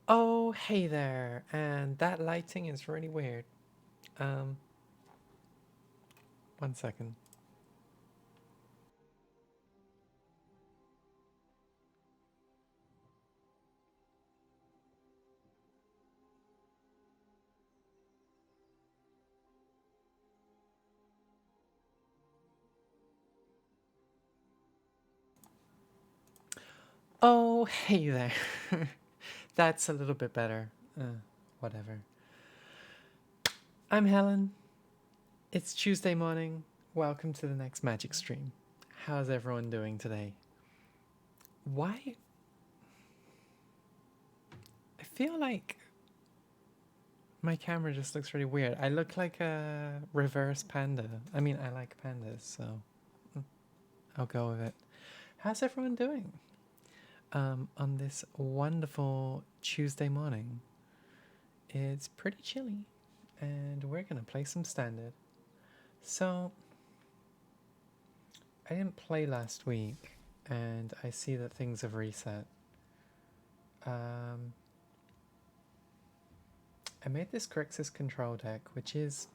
Oh, hey there. And that lighting is really weird. Um, 1 second. Oh, hey there. That's a little bit better. Whatever. I'm Helen. It's Tuesday morning. Welcome to the next Magic stream. How's everyone doing today? Why? I feel like my camera just looks really weird. I look like a reverse panda. I mean, I like pandas, so I'll go with it. How's everyone doing? On this wonderful Tuesday morning. It's pretty chilly, and we're gonna play some standard. So, I didn't play last week, and I see that things have reset. Um, I made this Grixis control deck, which is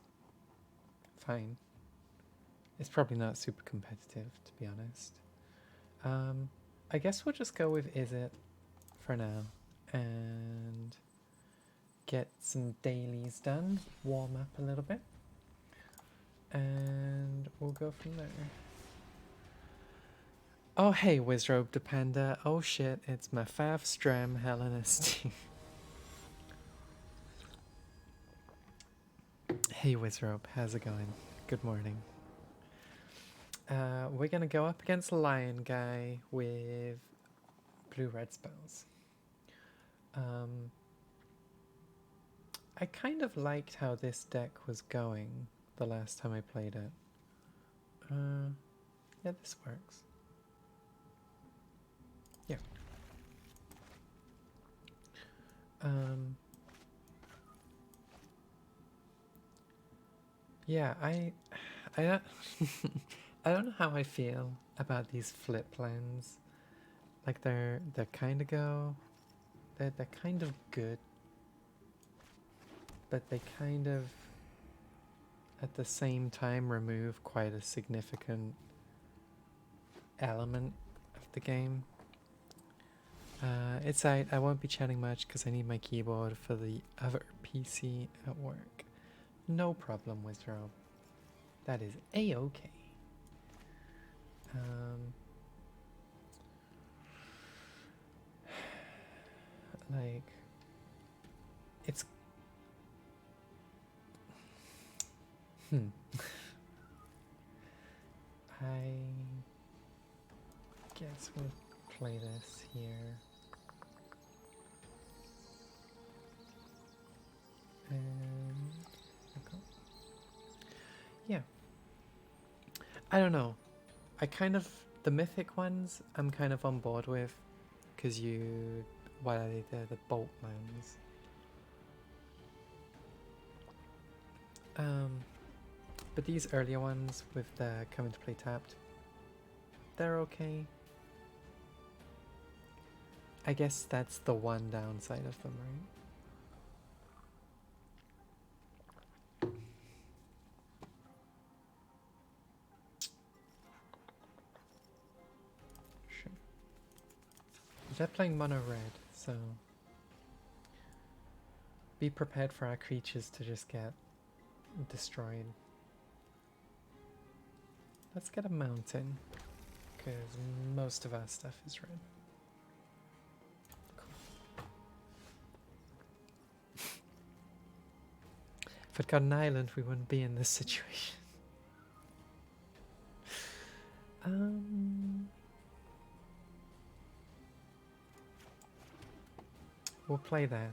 fine. It's probably not super competitive, to be honest. I guess we'll just go with Is It for now, and get some dailies done, warm up a little bit, and we'll go from there. Oh hey, Wizrobe the Panda. Oh shit, it's my fav stram, Helen SD. Hey Wizrobe, how's it going? Good morning. We're gonna go up against Lion Guy with blue-red spells. I kind of liked how this deck was going the last time I played it. Yeah, this works. Yeah. Yeah, I don't, I don't know how I feel about these flip plans. Like they're kind of they're kind of good, but they kind of at the same time remove quite a significant element of the game. It's I won't be chatting much because I need my keyboard for the other PC at work. No problem, Wizard. That is a-okay. Like it's I guess we'll play this here. And okay. Yeah. I don't know. I kind of the mythic ones I'm kind of on board with because you what are they? The bolt lands. But these earlier ones with the coming to play tapped, they're okay. I guess that's the one downside of them, right? Sure. They're playing mono red, so be prepared for our creatures to just get destroyed. Let's get a mountain, because most of our stuff is red. Cool. If I'd got an island, we wouldn't be in this situation. We'll play that,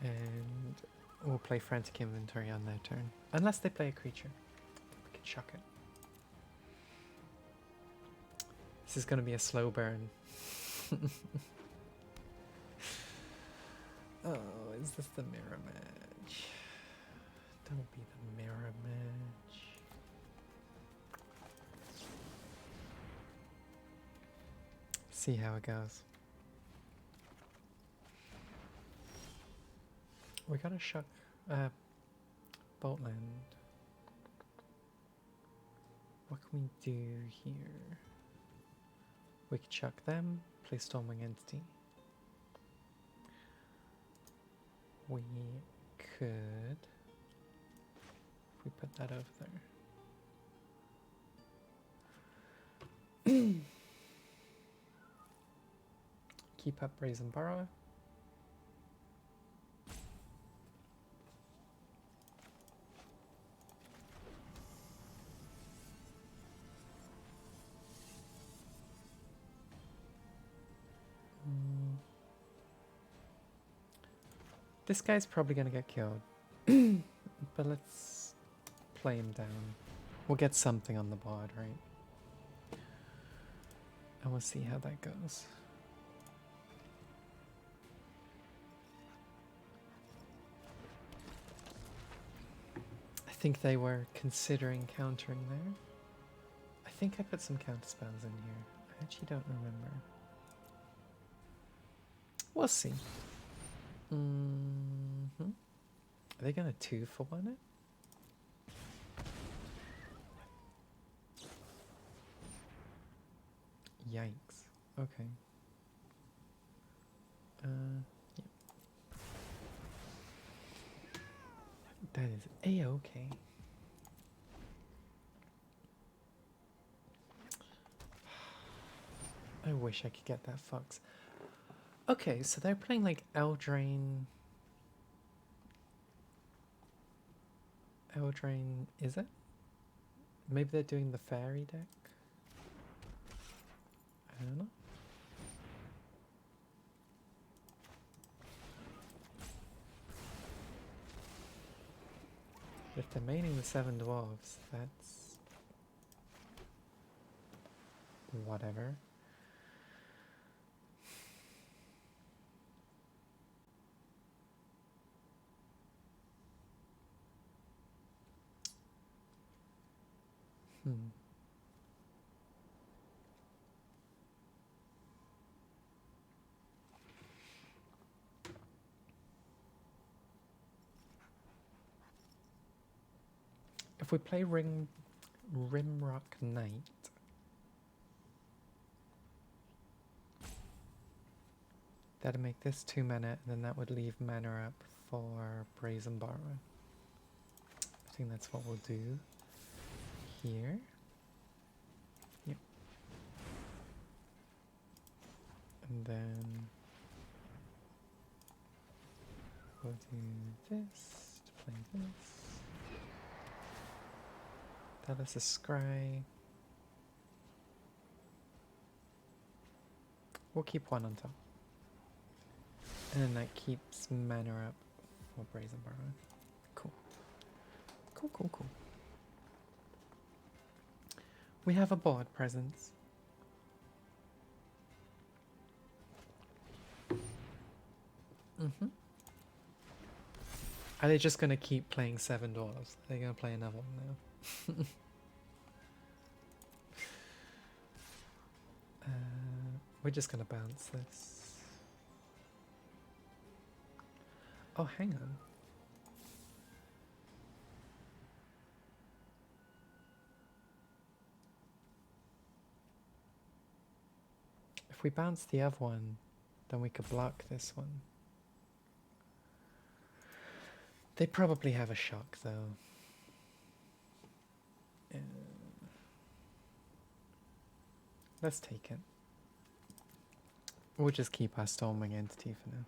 and we'll play Frantic Inventory on their turn. Unless they play a creature. We can shock it. This is going to be a slow burn. Oh, is this the mirror match? Don't be the mirror match. See how it goes. We gotta shock Boatland. What can we do here? We could chuck them, play Stormwing Entity. We could, if we put that over there. Keep up Brazen Burrow. This guy's probably gonna get killed, but let's play him down. We'll get something on the board, right? And we'll see how that goes. I think they were considering countering there. I think I put some counter spells in here. I actually don't remember. We'll see. Are they gonna 2-for-1 it? Yikes. Okay. Yeah. That is a-okay. I wish I could get that fox. Okay, so they're playing like Eldraine. Eldraine, is it? Maybe they're doing the fairy deck? I don't know. If they're maining the 7 dwarves, that's whatever. If we play Rimrock Knight, that'd make this 2 mana, and then that would leave mana up for Brazen Borrower. I think that's what we'll do here. Yep. And then we'll do this to play this. That is a scry. We'll keep 1 on top. And then that keeps mana up for Brazen Borrower. Cool. Cool, cool, cool. We have a board presence. Are they just going to keep playing 7 dwarves? Are they going to play another one now? We're just going to bounce this. Oh, hang on. If we bounce the other one, then we could block this one. They probably have a shock, though. Let's take it. We'll just keep our Stormwing Entity for now.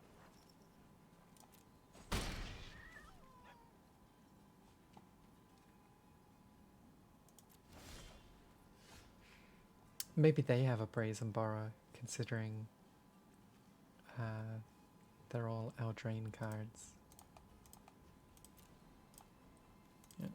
Maybe they have a Brazen Borrower, considering they're all Eldraine cards. Yeah.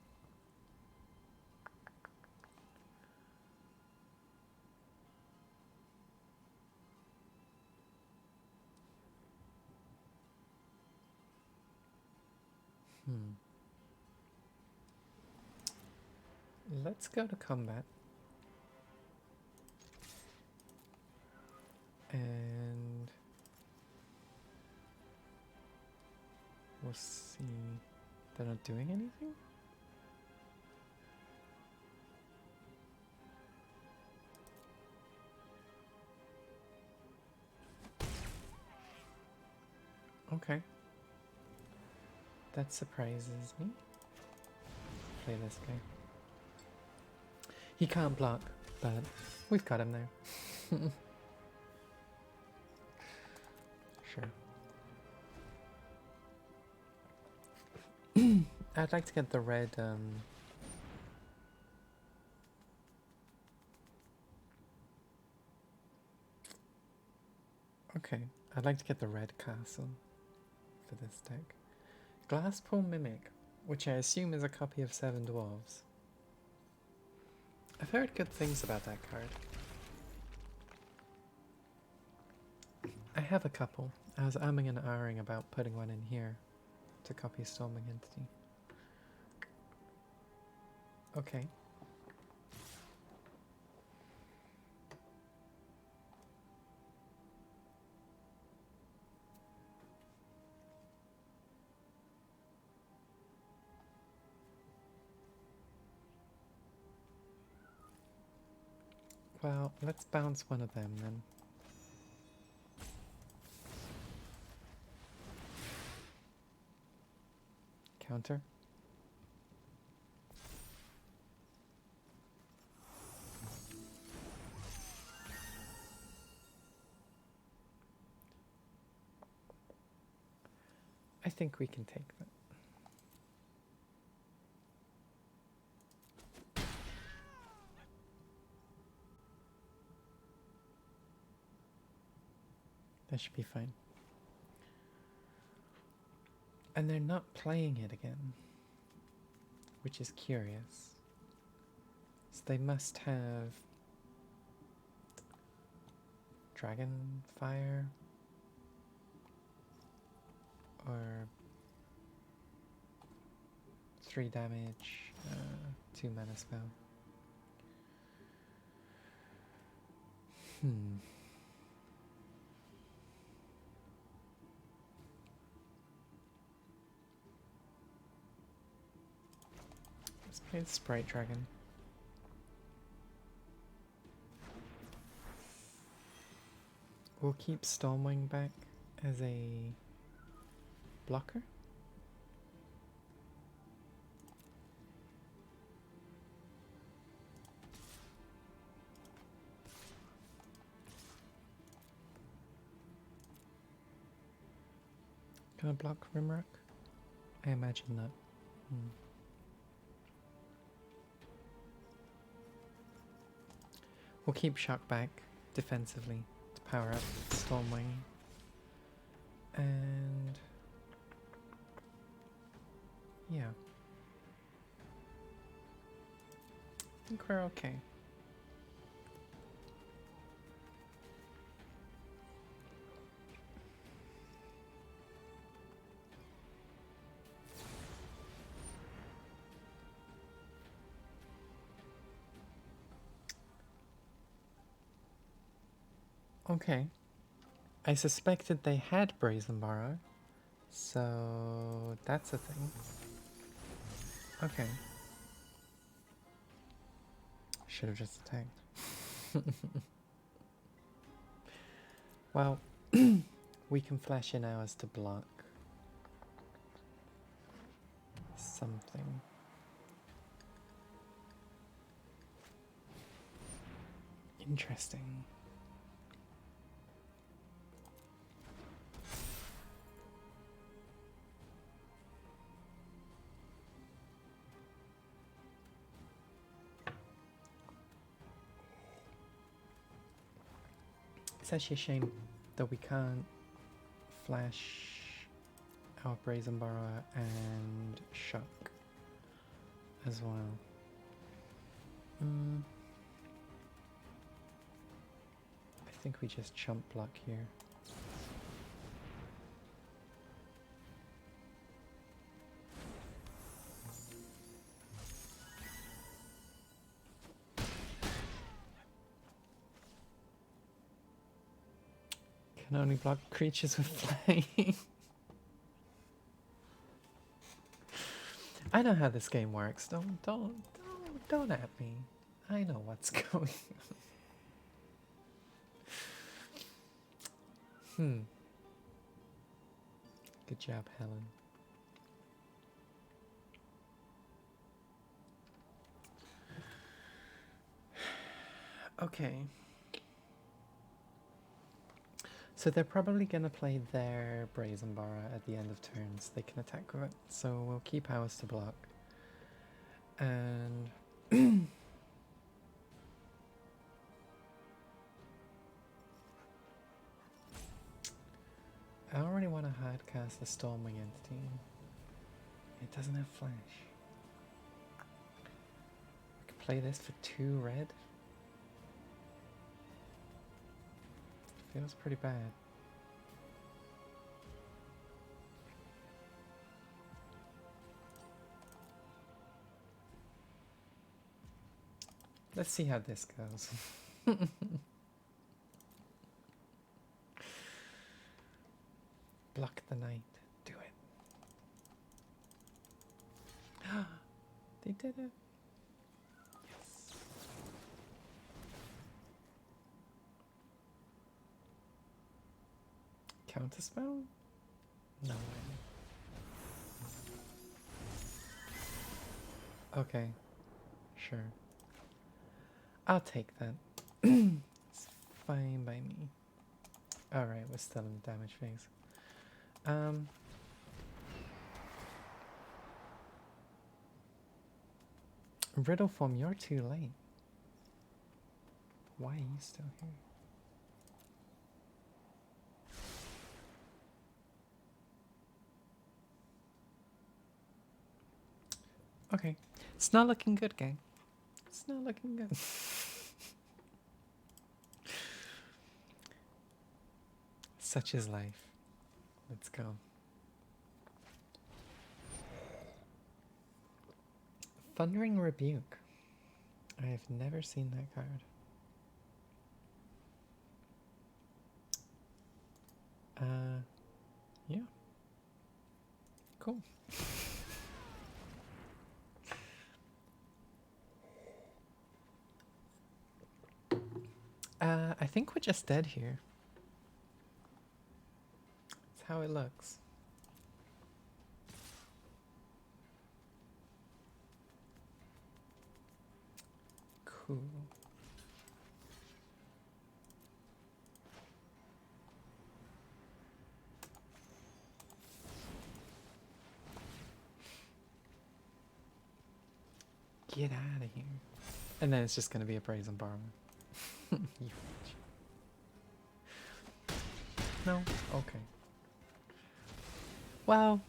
Let's go to combat. And we'll We'll see. They're not doing anything? Okay. That surprises me. Play this guy. He can't block, but we've got him there. Sure. I'd like to get the red, okay, I'd like to get the red castle for this deck. Glasspool Mimic, which I assume is a copy of Seven Dwarves. I've heard good things about that card. I have a couple. I was umming and ahhing about putting one in here to copy Storming Entity. Okay. Well, let's bounce one of them then. Counter. I think we can take that. That should be fine. And they're not playing it again, which is curious. So they must have Dragon Fire or 3 damage, 2 mana spell. Let's play the Sprite Dragon. We'll keep Stormwing back as a blocker. Can I block Rimrock? I imagine not. We'll keep Shock back defensively to power up Stormwing. And yeah. I think we're okay. Okay. I suspected they had Brazen Borrow, so that's a thing. Okay. Should have just attacked. Well, we can flash in ours to block something. Interesting. It's actually a shame that we can't flash our Brazen Borrower and Shock as well. I think we just chump block here. Can only block creatures with flying. I know how this game works. Don't at me. I know what's going on. Good job, Helen. Okay. So they're probably going to play their Brazen Bara at the end of turns. They can attack with it. So we'll keep ours to block. And... I already want to hard cast the Stormwing Entity. It doesn't have flash. I could play this for 2 red. Feels pretty bad. Let's see how this goes. Block the knight. Do it. They did it. Yes. Counterspell? No way. Okay. Sure. I'll take that. It's fine by me. Alright, we're still in the damage phase. Riddle form, you're too late. Why are you still here? Okay. It's not looking good, gang. It's not looking good. Such is life. Let's go. Thundering Rebuke. I have never seen that card. Yeah. Cool. I think we're just dead here. That's how it looks. Cool. Get out of here. And then it's just going to be a Brazen Bara. No? Okay. Well,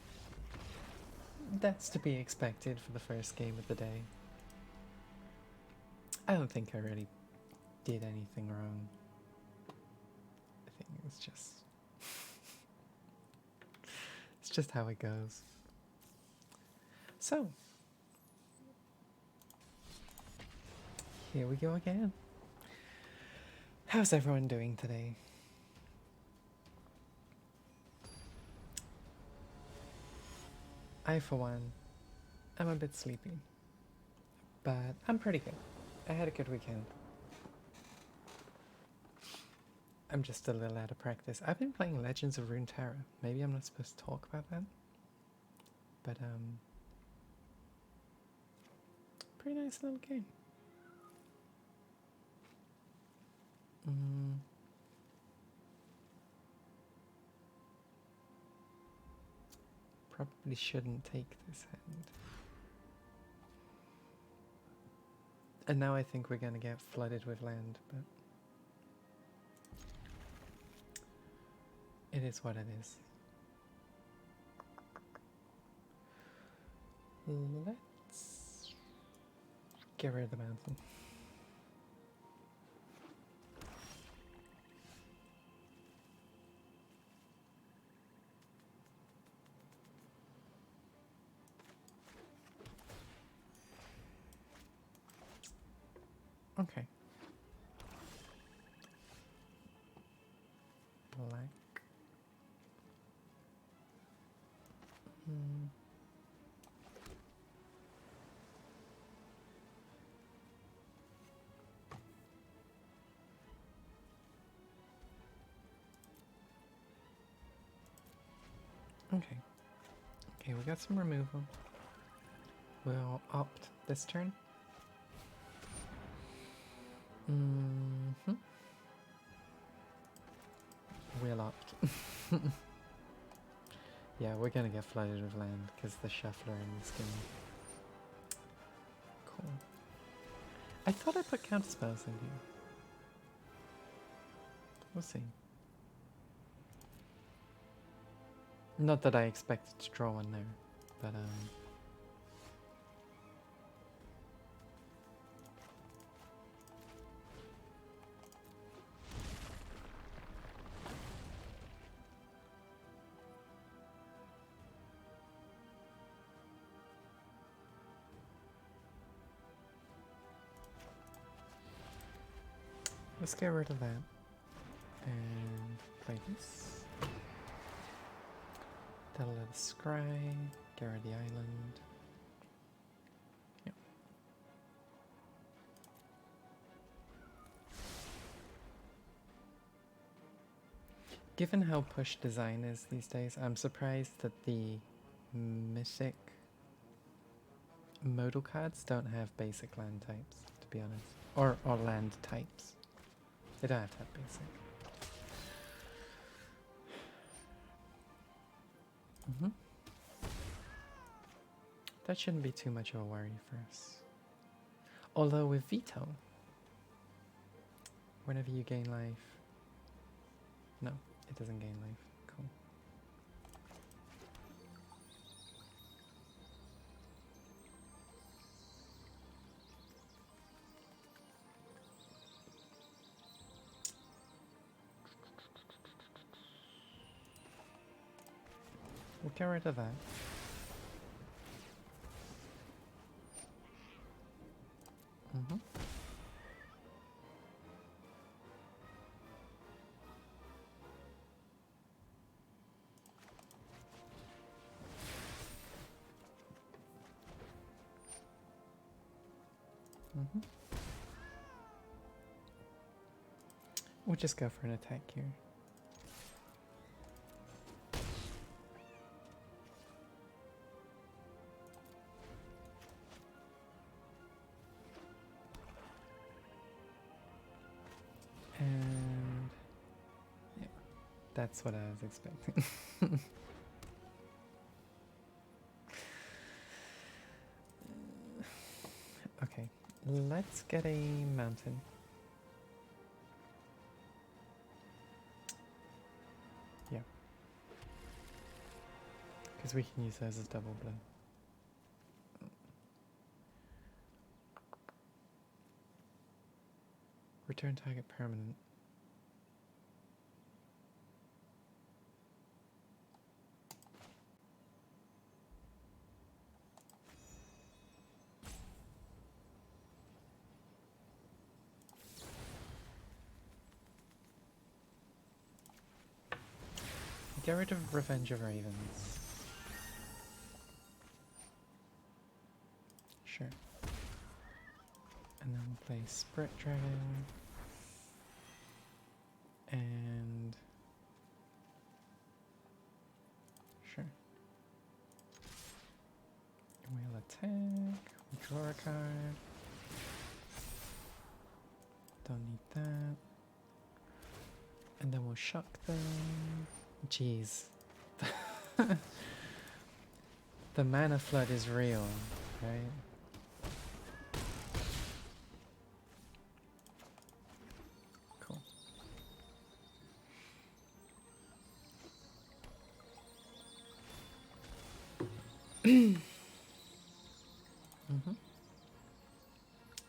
that's to be expected for the first game of the day. I don't think I really did anything wrong. I think it's just... it's just how it goes. So, here we go again. How's everyone doing today? I, for one, am a bit sleepy, but I'm pretty good. I had a good weekend. I'm just a little out of practice. I've been playing Legends of Runeterra. Maybe I'm not supposed to talk about that, but pretty nice little game. Probably shouldn't take this hand. And now I think we're gonna get flooded with land, but it is what it is. Let's get rid of the mountain. Okay. Black. Okay. Okay, we got some removal. We'll opt this turn. Mm-hmm. We'll opt. Yeah, we're gonna get flooded with land because the shuffler in this game. Cool. I thought I put counterspells in here. We'll see. Not that I expected to draw one there, but let's get rid of that and play this. That'll let us scry, get rid of the island. Yep. Given how push design is these days, I'm surprised that the mythic modal cards don't have basic land types, to be honest. Or land types. They don't have to have basic. That shouldn't be too much of a worry for us. Although with veto, whenever you gain life, no, it doesn't gain life. Cool. We'll get rid of that. We'll just go for an attack here. And yeah, that's what I was expecting. Okay, let's get a mountain. Yeah. Because we can use those as double blow. Return target permanent. Get rid of Revenge of Ravens. Sure. And then we'll play Spirit Dragon. And sure. We'll attack. We'll draw a card. Don't need that. And then we'll shock them. Jeez. The mana flood is real, right? Cool.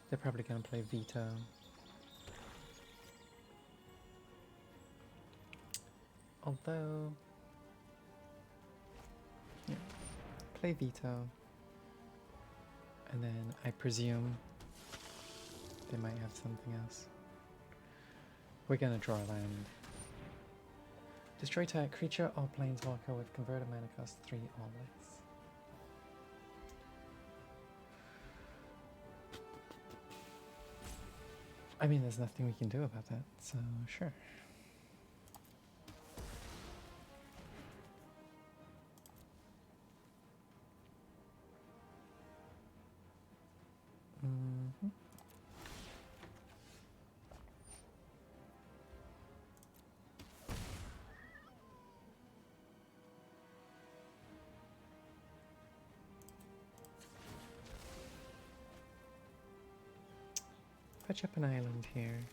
They're probably gonna play Veto. Although, yeah, play Veto, and then I presume they might have something else. We're gonna draw land. Destroy target creature or planeswalker with converted mana cost 3 or less. I mean, there's nothing we can do about that, so sure. touch up an island here.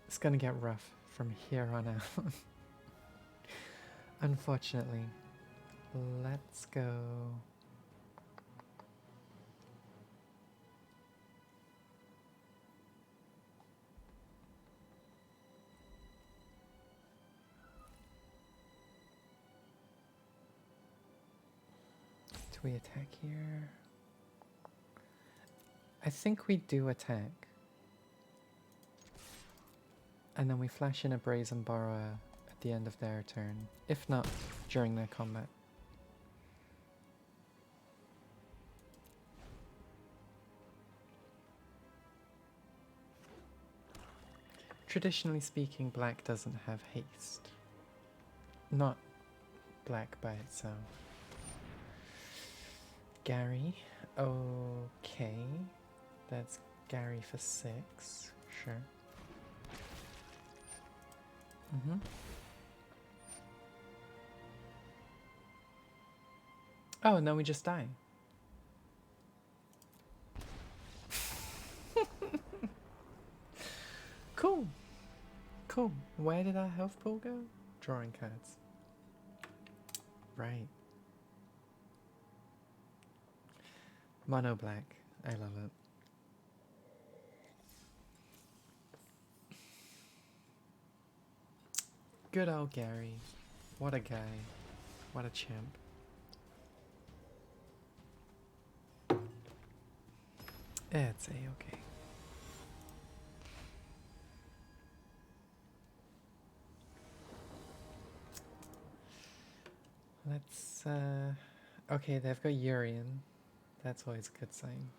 It's gonna get rough from here on out. Unfortunately. Let's go. Do we attack here? I think we do attack. And then we flash in a Brazen Borrower at the end of their turn. If not, during their combat. Traditionally speaking, black doesn't have haste. Not black by itself. Gary. Okay. That's Gary for 6. Sure. Mm-hmm. Oh, and then we just die. Cool. Cool. Where did our health pool go? Drawing cards. Right. Mono black. I love it. Good old Gary. What a guy. What a champ. It's a-okay. Let's, okay, they've got Urian. That's always a good sign.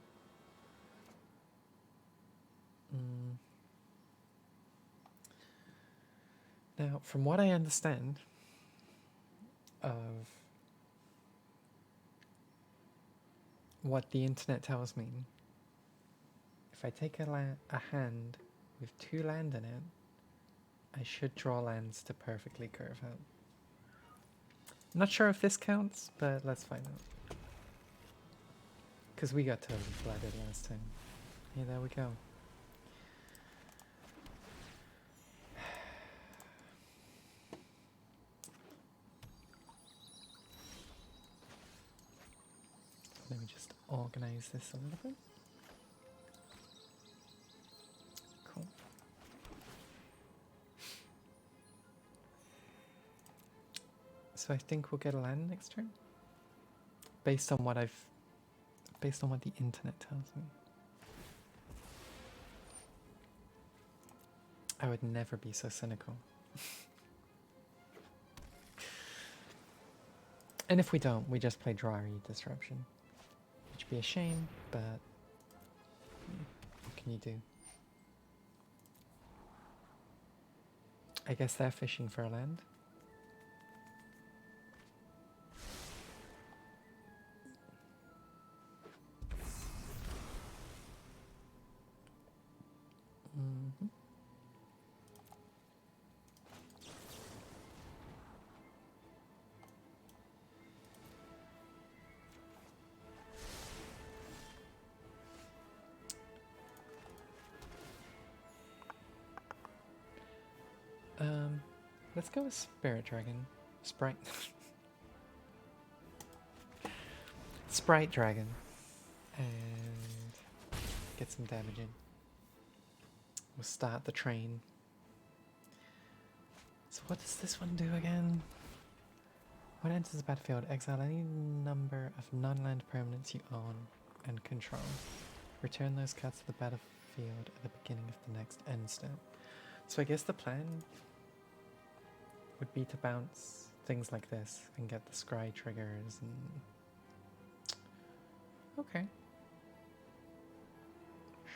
Now, from what I understand of what the internet tells me, if I take a hand with 2 land in it, I should draw lands to perfectly curve out. I'm not sure if this counts, but let's find out. Because we got totally flooded last time. Yeah, there we go. Let me just organize this a little bit. Cool. So I think we'll get a land next turn. Based on what the internet tells me. I would never be so cynical. And if we don't, we just play Drawry Disruption. Which would be a shame, but what can you do? I guess they're fishing for a land. Let's go with Spirit Dragon. Sprite. Sprite Dragon. And get some damage in. We'll start the train. So what does this one do again? When it enters the battlefield, exile any number of non-land permanents you own and control. Return those cards to the battlefield at the beginning of the next end step. So I guess the plan would be to bounce things like this and get the scry triggers and... Okay.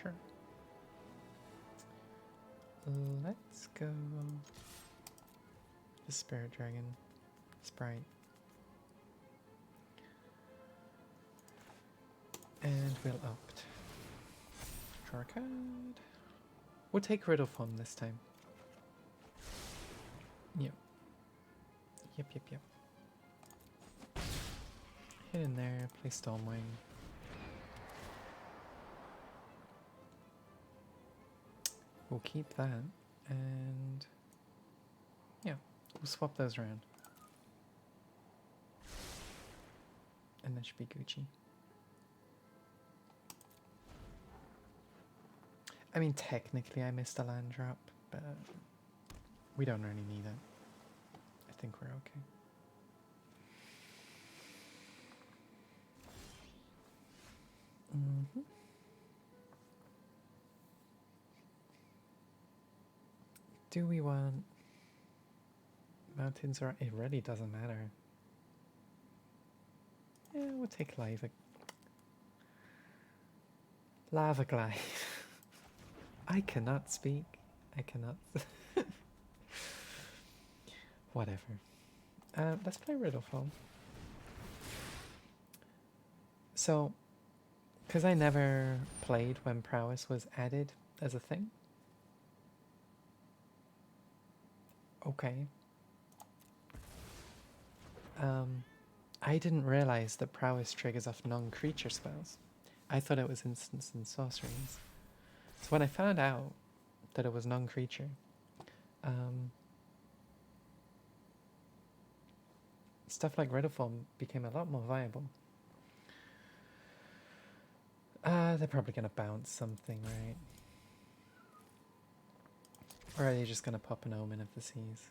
Sure. Let's go... the Spirit Dragon. Sprite. And we'll opt. Draw a card. We'll take Riddle Form this time. Yep. Yep. Get in there, play Stormwing. We'll keep that, and yeah, we'll swap those around. And that should be Gucci. I mean, technically I missed a land drop, but we don't really need it. I think we're okay. Mm-hmm. Do we want mountains or it really doesn't matter. Yeah, we'll take lava glide. I cannot speak. I cannot. Whatever. Let's play Riddlefall. So, because I never played when prowess was added as a thing. Okay. I didn't realize that prowess triggers off non-creature spells. I thought it was instants and sorceries. So when I found out that it was non-creature, stuff like Riddlefall became a lot more viable. They're probably going to bounce something, right? Or are they just going to pop an Omen of the Seas?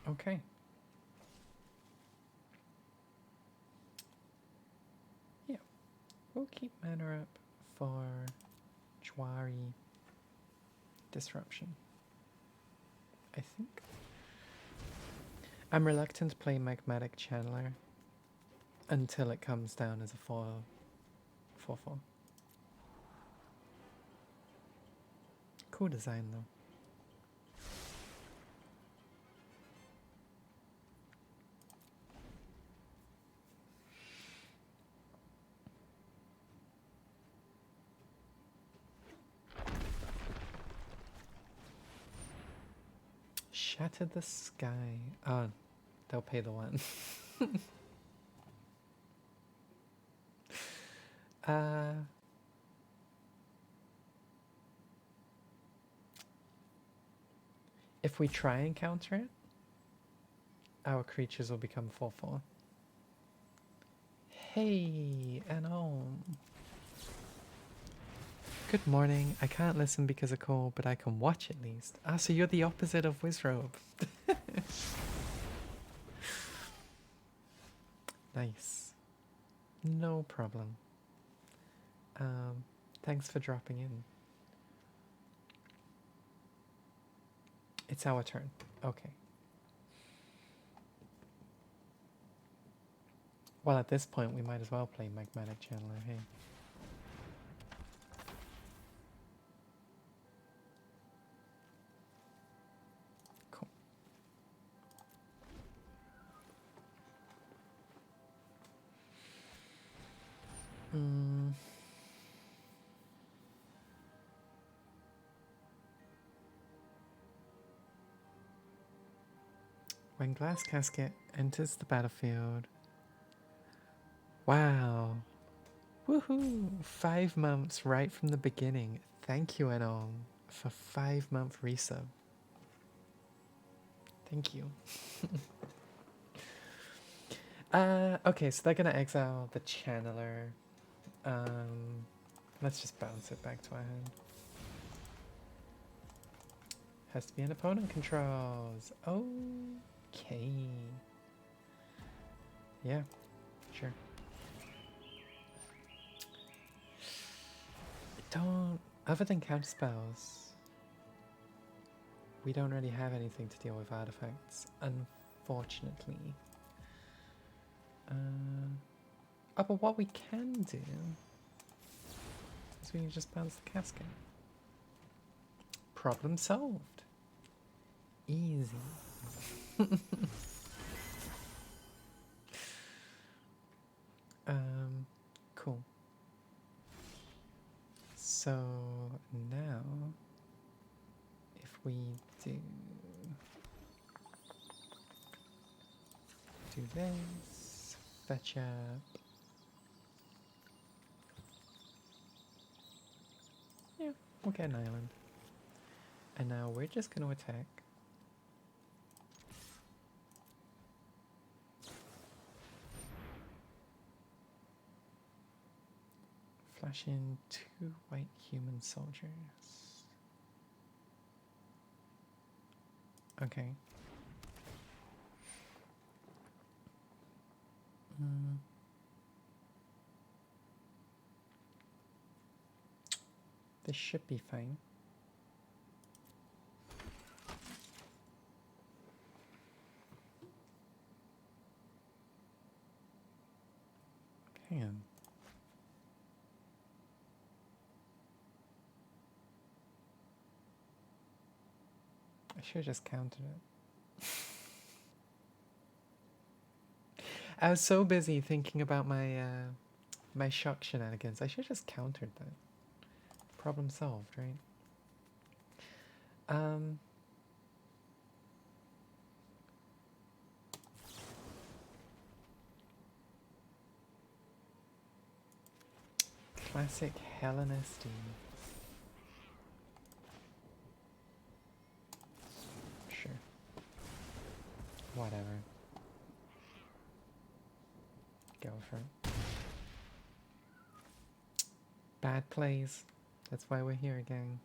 Okay. Yeah. We'll keep mana up for Jwari Disruption, I think. I'm reluctant to play Magmatic Channeler until it comes down as a 4/4. Cool design though. Shatter the Sky. Oh, they'll pay the one. If we try and counter it, our creatures will become 4/4. Hey, Anom. Good morning. I can't listen because of call, but I can watch at least. Ah, so you're the opposite of Wizrobe. Nice. No problem. Thanks for dropping in. It's our turn. Okay. Well, at this point, we might as well play Magmatic Channeler, hey? Cool. When Glass Casket enters the battlefield... Wow. Woohoo! 5 months right from the beginning. Thank you, Anom, for 5-month resub. Thank you. Okay, so they're gonna exile the Channeler. Let's just bounce it back to our hand. Has to be an opponent controls. Okay. Yeah, sure. Other than counter spells, we don't really have anything to deal with artifacts, unfortunately. But what we can do is we can just bounce the casket. Problem solved. Easy. Cool. So now, if we do do this. Fetch up. Yeah, we'll get an island. And now we're just going to attack. Flash in 2 white human soldiers. Okay. This should be fine. Hang on. I should have just counted it. I was so busy thinking about my my shock shenanigans. I should have just countered that. Problem solved, right? Classic Helen SD. Sure. Whatever. Go for it. Bad plays. That's why we're here, gang.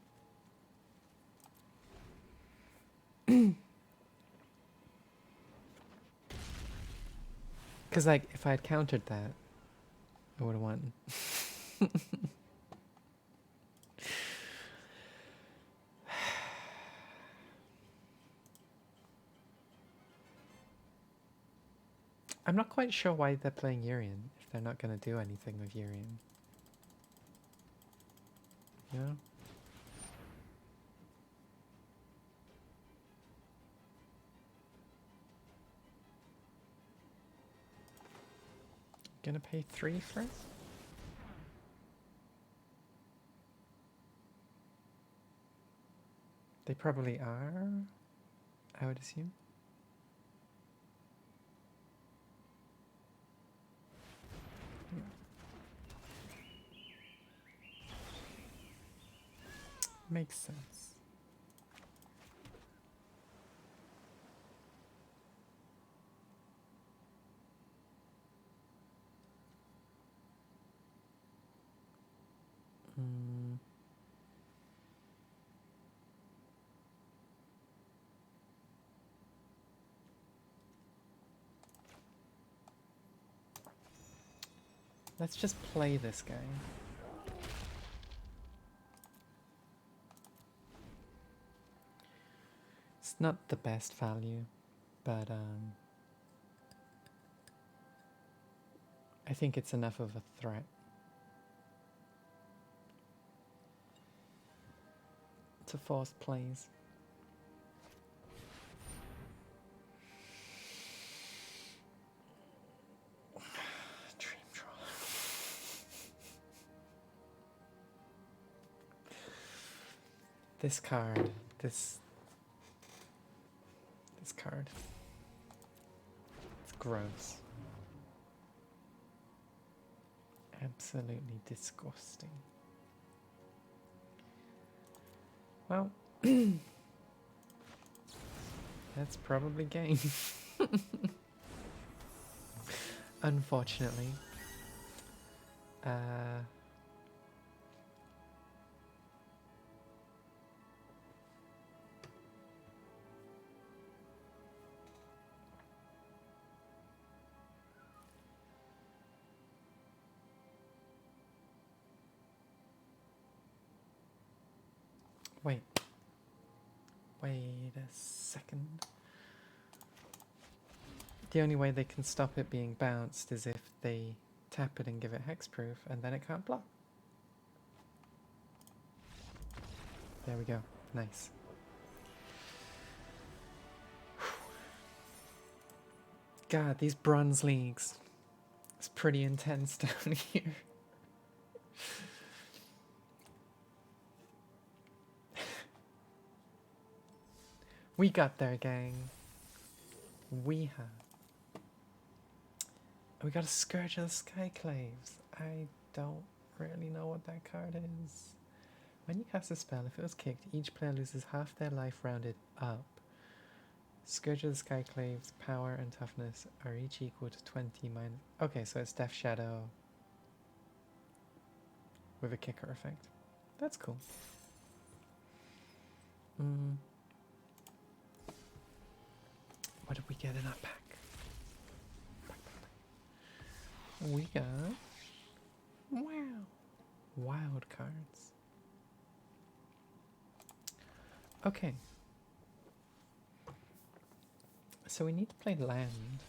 Because, like, if I had countered that, I would have won. I'm not quite sure why they're playing Urian if they're not going to do anything with Urian. You know? Gonna pay 3 first? They probably are, I would assume. Makes sense. Let's just play this guy. It's not the best value, but I think it's enough of a threat. To force plays. Dream Troll. This card, this card. It's gross. Absolutely disgusting. Well, that's probably game. Unfortunately. Wait a second. The only way they can stop it being bounced is if they tap it and give it hexproof, and then it can't block. There we go. Nice. God, these bronze leagues. It's pretty intense down here. We got there, gang. We have. We got a Scourge of the Skyclaves. I don't really know what that card is. When you cast a spell, if it was kicked, each player loses half their life rounded up. Scourge of the Skyclaves, power and toughness are each equal to 20 minus... Okay, so it's Death Shadow with a kicker effect. That's cool. What did we get in our pack? We got... Wow! Wild cards. Okay. So we need to play land.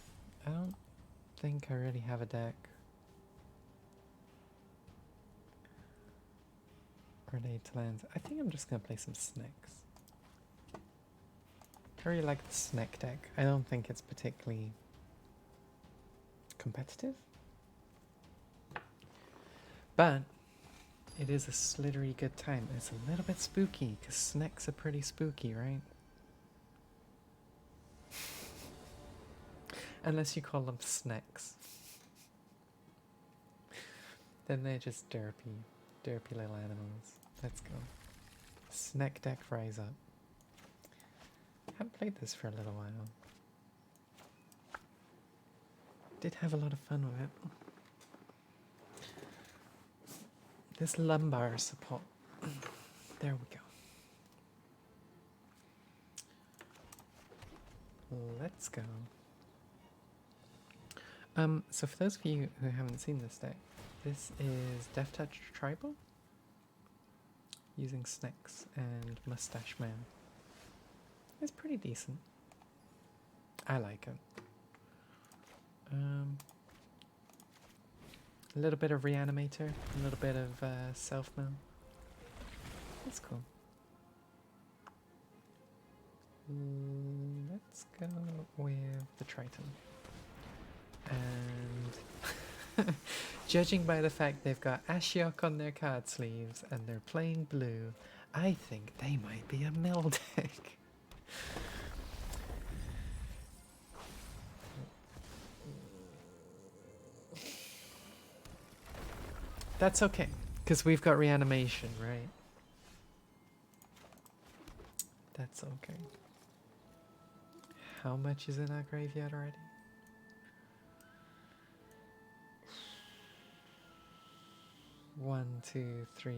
I don't think I really have a deck related to lands. I think I'm just going to play some snakes. I really like the snake deck. I don't think it's particularly competitive. But it is a slittery good time. It's a little bit spooky because snakes are pretty spooky, right? Unless you call them snakes. Then they're just derpy little animals. Let's go. Snake deck rise up. Haven't played this for a little while. Did have a lot of fun with it. This lumbar support. There we go. Let's go. So for those of you who haven't seen this deck, this is Death Touch Tribal using Snakes and Mustache Man. It's pretty decent. I like it. A little bit of Reanimator, a little bit of Self-Mill. That's cool. Let's go with the Triton. And judging by the fact they've got Ashiok on their card sleeves and they're playing blue, I think they might be a mill deck. That's okay, because we've got Reanimation, right? That's okay. How much is in our graveyard already? 1, 2, 3,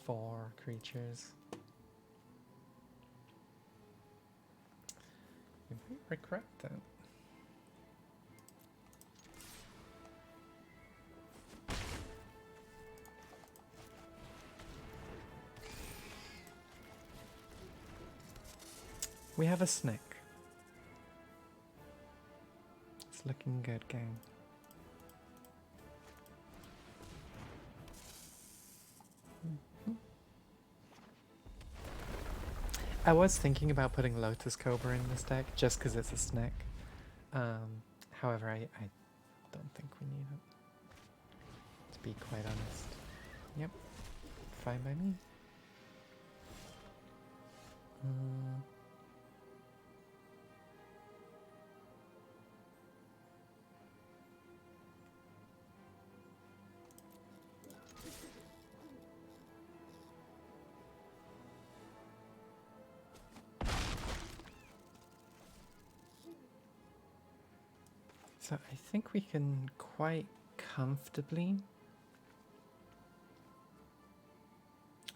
4 creatures. You might regret that. We have a snake. It's looking good, gang. I was thinking about putting Lotus Cobra in this deck just because it's a snake. However, I don't think we need it, to be quite honest. Yep, fine by me. So I think we can quite comfortably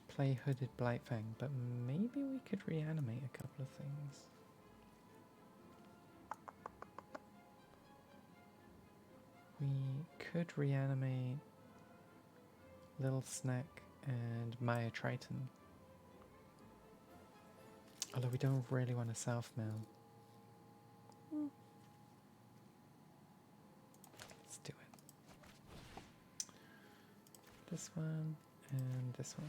play Hooded Blightfang, but maybe we could reanimate a couple of things. We could reanimate Little Snack and Maya Triton. Although we don't really want to self-mill. Let's do it. This one and this one.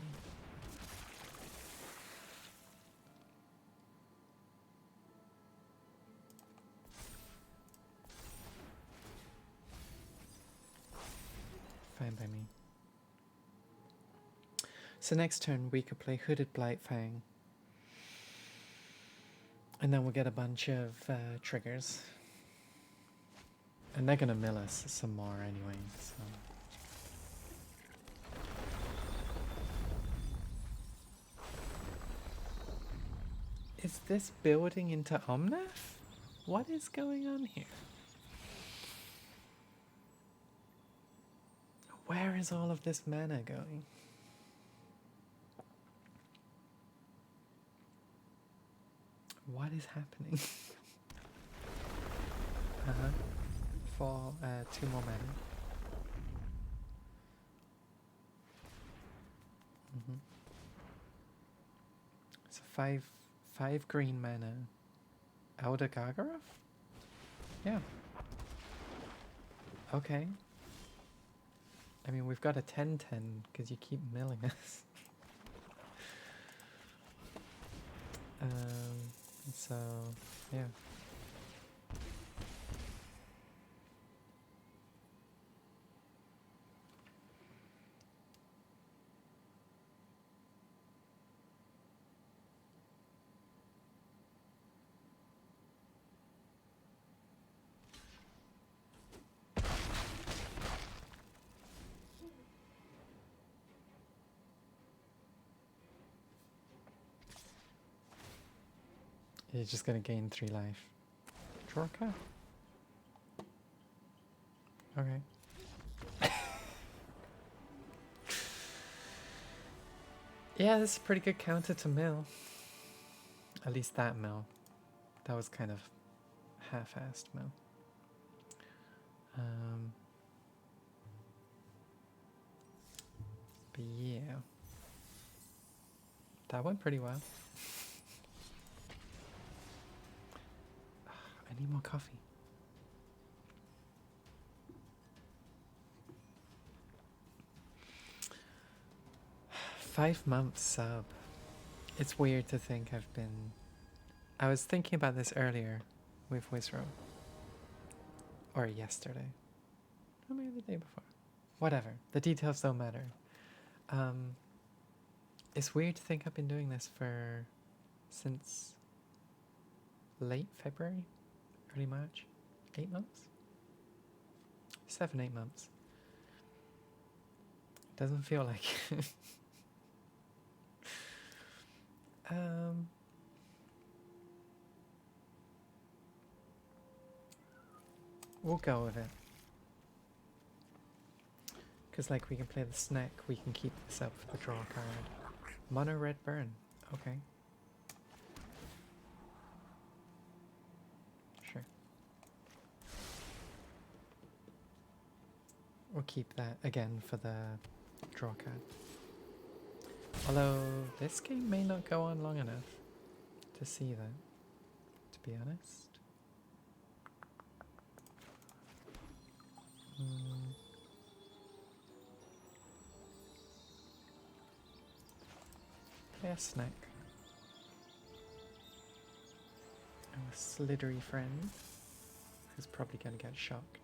Fine by me. So next turn we could play Hooded Blightfang. And then we'll get a bunch of triggers. And they're gonna mill us some more anyway, so. Is this building into Omnath? What is going on here? Where is all of this mana going? What is happening? For 2 more mana. So 5 green mana. Elder Gargaroth? Yeah. Okay. I mean, we've got a 10/10 because you keep milling us. So, yeah. You're just gonna gain 3 life. Draw a card. Okay. Yeah, this is a pretty good counter to mill. At least that mill. That was kind of half-assed mill. But yeah. That went pretty well. I need more coffee. $5 months sub. It's weird to think I've been... I was thinking about this earlier with Wizro. Or yesterday. Or maybe the day before. Whatever. The details don't matter. It's weird to think I've been doing this for... since... late February? Early March? 8 months? 7-8 months. Doesn't feel like it. We'll go with it. Because like we can play the snack, we can keep this up for the draw card. Mono red burn. Okay. Sure. We'll keep that again for the draw card. Although this game may not go on long enough to see that, to be honest. Play a snack. And a slithery friend who's probably going to get shocked.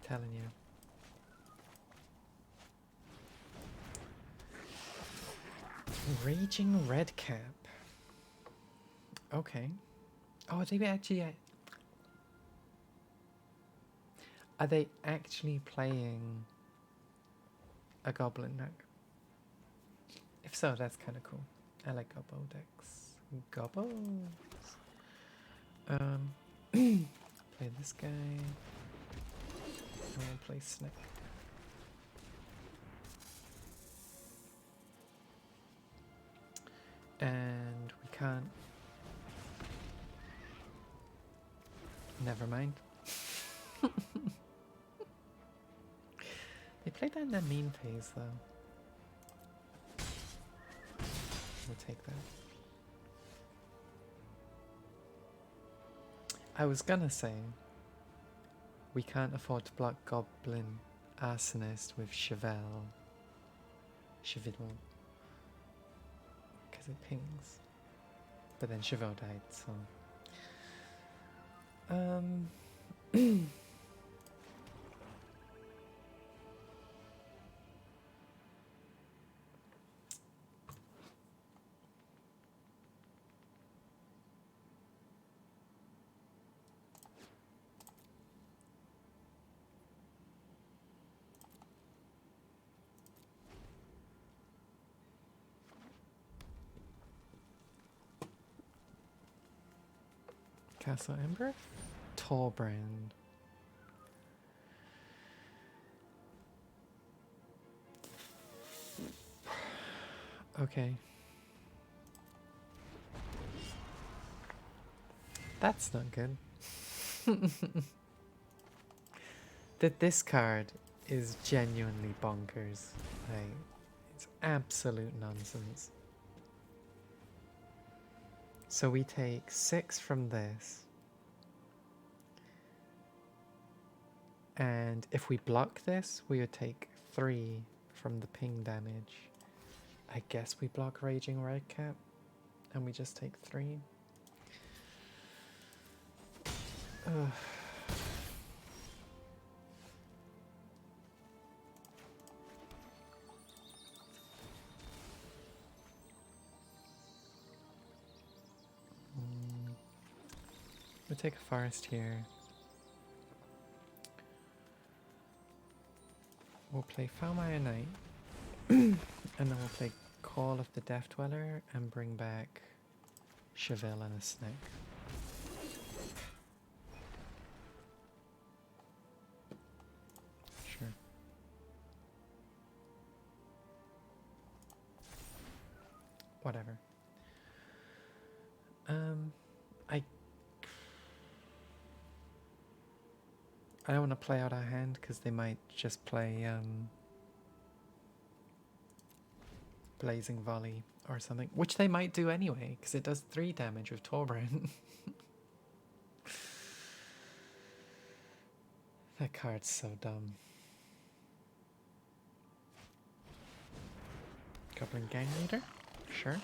Telling you. Raging Redcap. Okay. Oh, they actually... Are they actually playing a goblin deck? If so, that's kind of cool. I like gobbo decks. Gobbos. Play this guy. And we'll play Snake. And we can't... Never mind. They played that in their main phase, though. We'll take that. I was gonna say, we can't afford to block Goblin Arsonist with Chevelle. Chevidel. Because it pings. But then Chevelle died, so... Um, Castle Ember? Torbrand. Okay. That's not good. That this card is genuinely bonkers. Like, it's absolute nonsense. So we take 6 from this. And if we block this, we would take 3 from the ping damage. I guess we block Raging Redcap, and we just take 3. Ugh. We'll take a forest here. We'll play Foulmire Knight, and then we'll play Call of the Death Dweller and bring back Chevelle and a Snake. Sure. Whatever. I don't want to play out our hand because they might just play Blazing Volley or something, which they might do anyway because it does 3 damage with Torbrand. That card's so dumb. Goblin Gang Leader? Sure.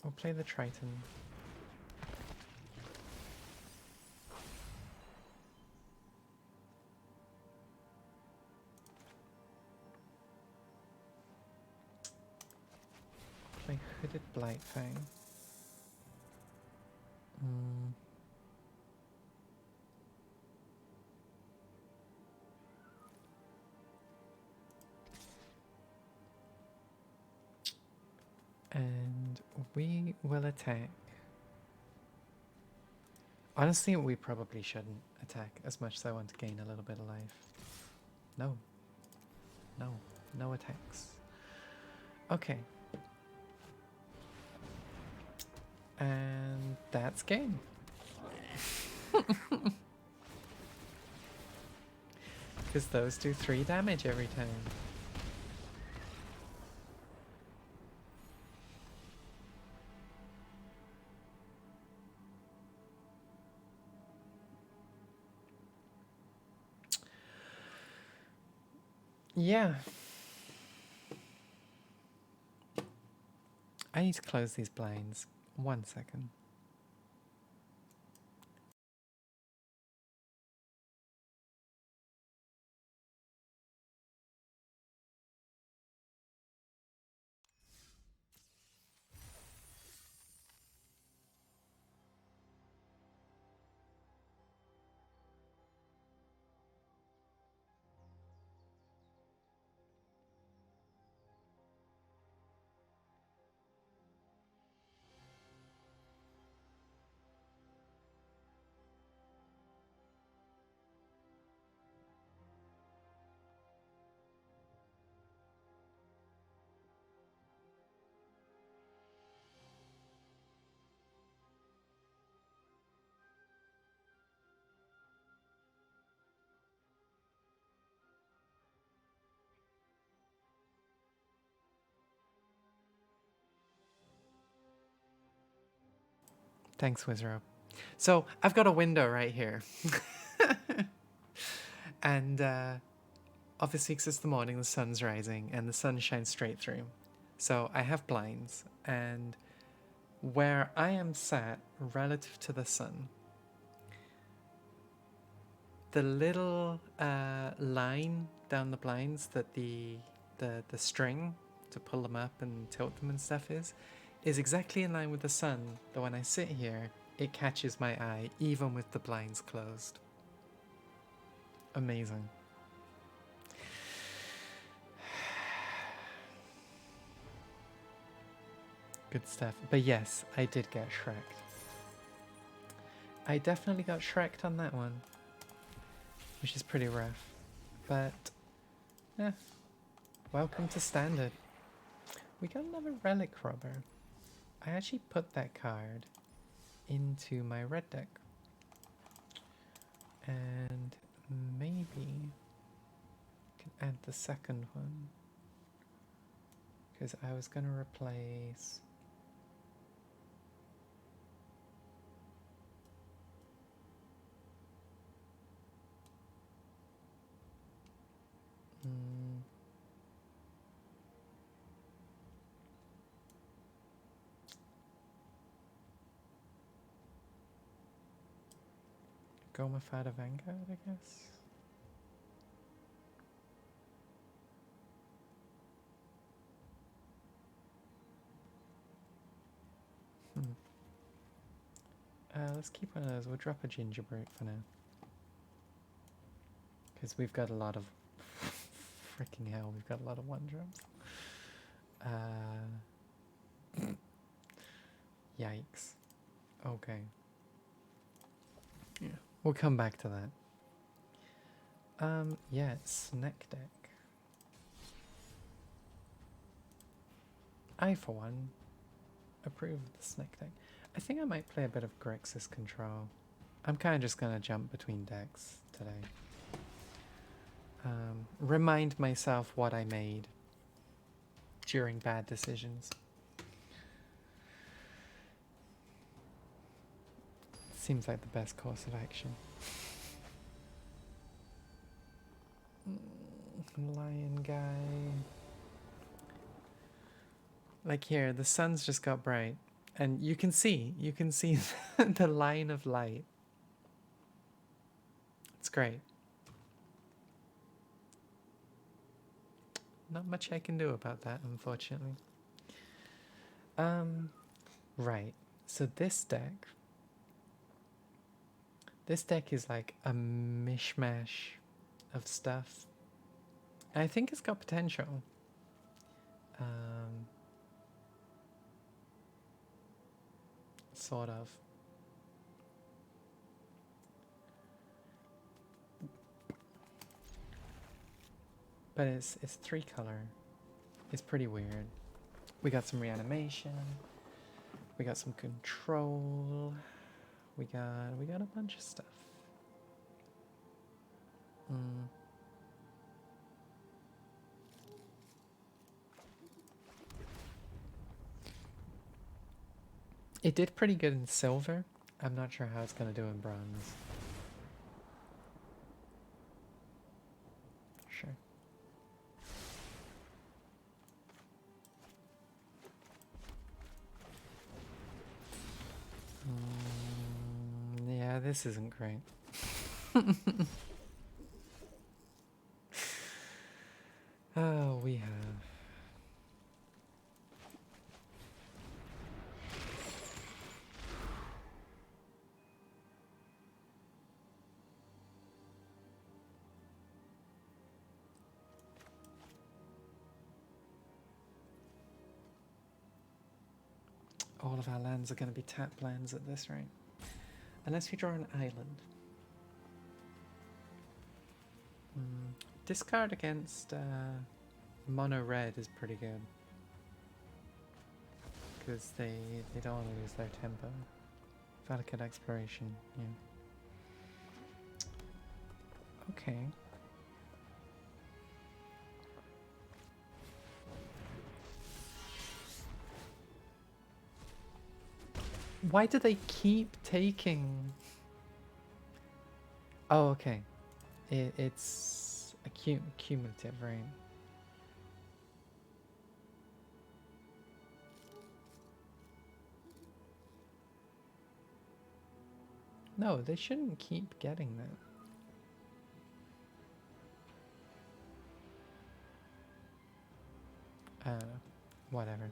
We'll play the Triton. Play Hooded Blightfang. And we will attack. Honestly, we probably shouldn't attack as much as I want to gain a little bit of life. No. No. No attacks. Okay. And that's game. Because those do 3 damage every time. Yeah. I need to close these blinds. 1 second. Thanks, Wizro. So I've got a window right here. And obviously, because it's the morning, the sun's rising and the sun shines straight through. So I have blinds, and where I am sat relative to the sun, the little line down the blinds that the string to pull them up and tilt them and stuff is exactly in line with the sun. That when I sit here, it catches my eye even with the blinds closed. Amazing. Good stuff. But yes, I did get Shrek'd. I definitely got Shrek'd on that one, which is pretty rough. But, yeah, welcome to Standard. We got another Relic Robber. I actually put that card into my red deck. And maybe can add the second one. Because I was going to replace... Go Mafada Vanguard, I guess. Let's keep one of those. We'll drop a Gingerbrute for now. Because we've got a lot of... Freaking hell, we've got a lot of 1-drops. Yikes. Okay. Yeah, we'll come back to that. Yeah, Snack Deck. I, for one, approve of the Snack Deck. I think I might play a bit of Grixis Control. I'm kind of just going to jump between decks today. Remind myself what I made during bad decisions. Seems like the best course of action. Lion guy. Like here, the sun's just got bright. And you can see the line of light. It's great. Not much I can do about that, unfortunately. Right. So this deck is like a mishmash of stuff. I think it's got potential. Sort of. But it's 3-color. It's pretty weird. We got some reanimation. We got some control. We got a bunch of stuff. It did pretty good in silver. I'm not sure how it's gonna do in bronze. Sure. Yeah, this isn't great. Oh, we have. All of our lands are going to be tap lands at this rate. Unless we draw an island. Discard against mono red is pretty good. Because they don't want to lose their tempo. Valakut Exploration, yeah. Okay. Why do they keep taking? Oh, okay. It's a cumulative, right? No, they shouldn't keep getting that. I don't know. Whatever.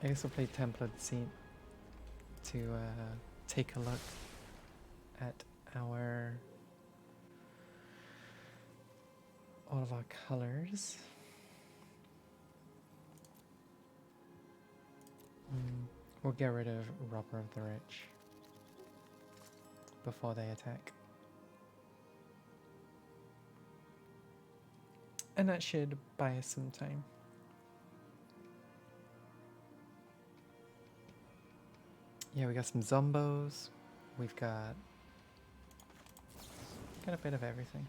I guess I'll play Template Seat to take a look at our all of our colors. We'll get rid of Robber of the Rich before they attack. And that should buy us some time. Yeah, we got some zombos. We've got a bit of everything.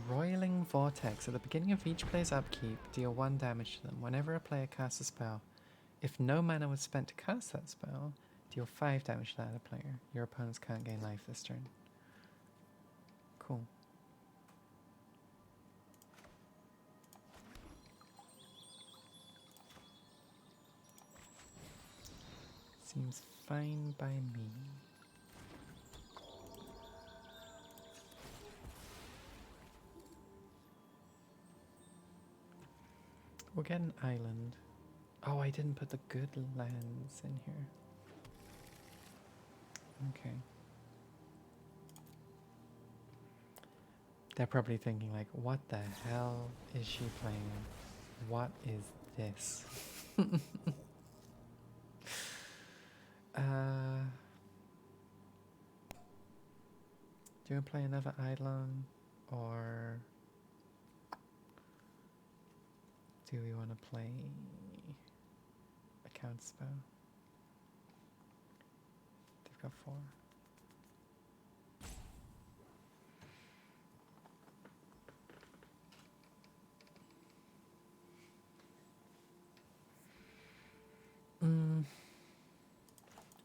Roiling Vortex. At the beginning of each player's upkeep, deal 1 damage to them. Whenever a player casts a spell, if no mana was spent to cast that spell, deal 5 damage to that other player. Your opponents can't gain life this turn. Cool. Seems fine by me. We'll get an island. Oh, I didn't put the good lands in here. Okay. They're probably thinking like, what the hell is she playing? What is this? Do you play another Eidolon, or do we want to play a count spell? They've got 4.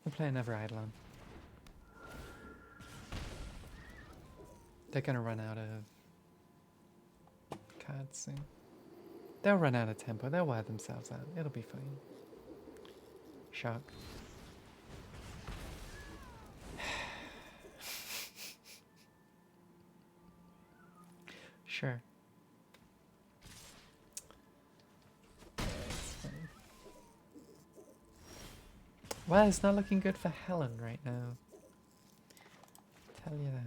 We'll play another Eidolon. They're gonna run out of cards soon. They'll run out of tempo. They'll wear themselves out. It'll be fine. Shock. Sure. It's fine. Well, it's not looking good for Helen right now. Tell you that.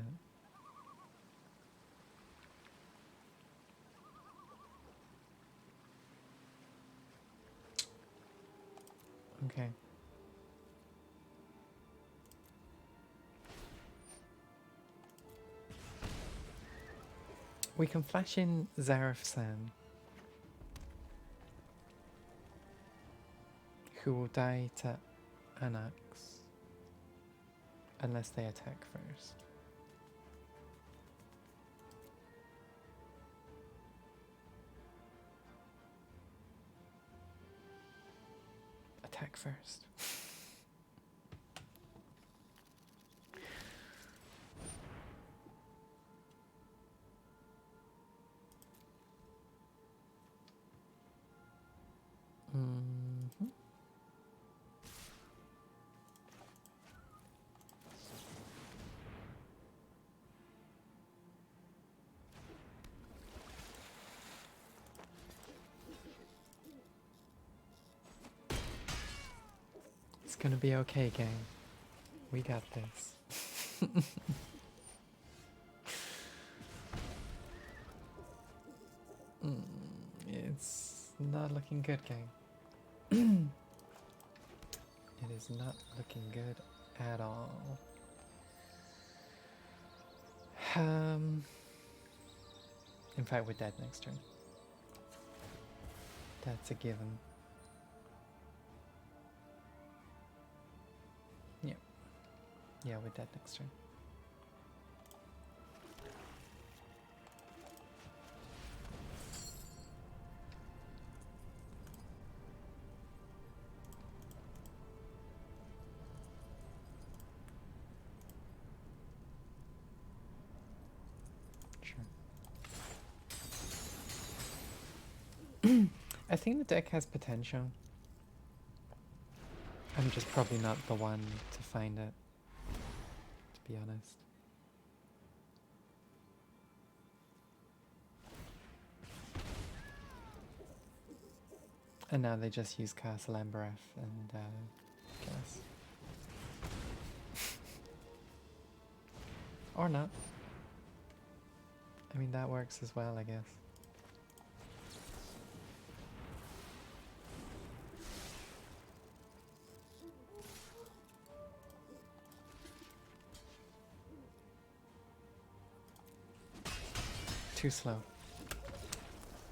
Okay. We can flash in Zareth San, who will die to Anax unless they attack first. Attack first. It's gonna be okay, gang. We got this. It's not looking good, gang. It is not looking good at all. In fact, we're dead next turn. That's a given. Yeah. Yeah, we're dead next turn. I think the deck has potential. I'm just probably not the one to find it, to be honest. And now they just use Castle Embereth and guess. Or not. I mean, that works as well, I guess. Too slow.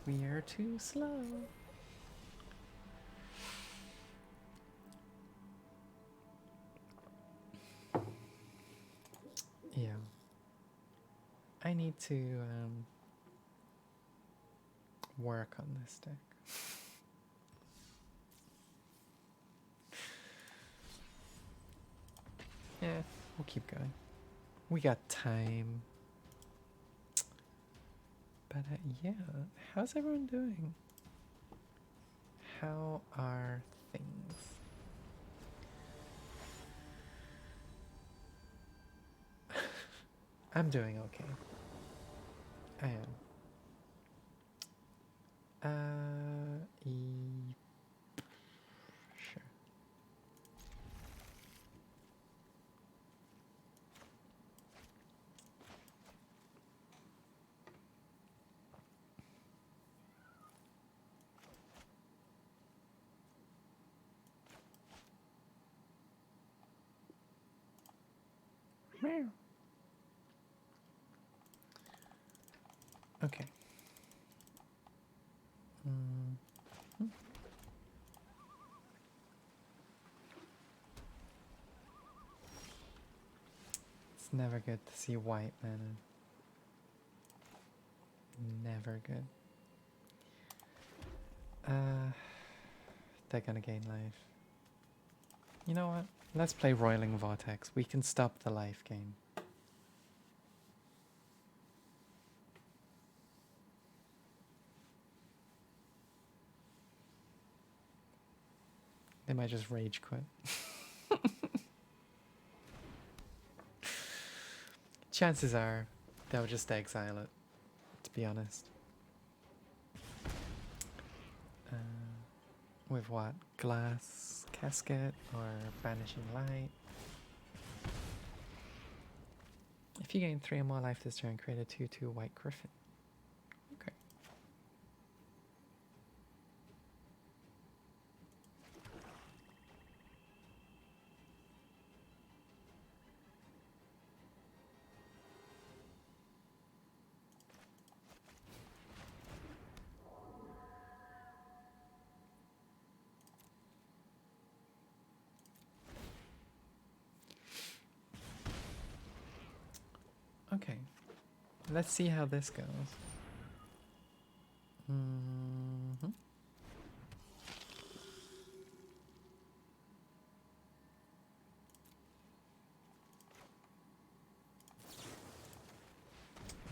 We are too slow. Yeah. I need to work on this deck. Yeah, we'll keep going. We got time. But yeah, how's everyone doing? How are things? I'm doing okay. I am. Sure. Meow. Okay. It's never good to see white mana. Never good. They're gonna gain life. You know what? Let's play Roiling Vortex. We can stop the life gain. They might just rage quit. Chances are they'll just exile it, to be honest. With what? Glass Casket or Banishing Light? If you gain 3 or more life this turn, create a 2/2 White Griffin. Okay. Okay. Let's see how this goes.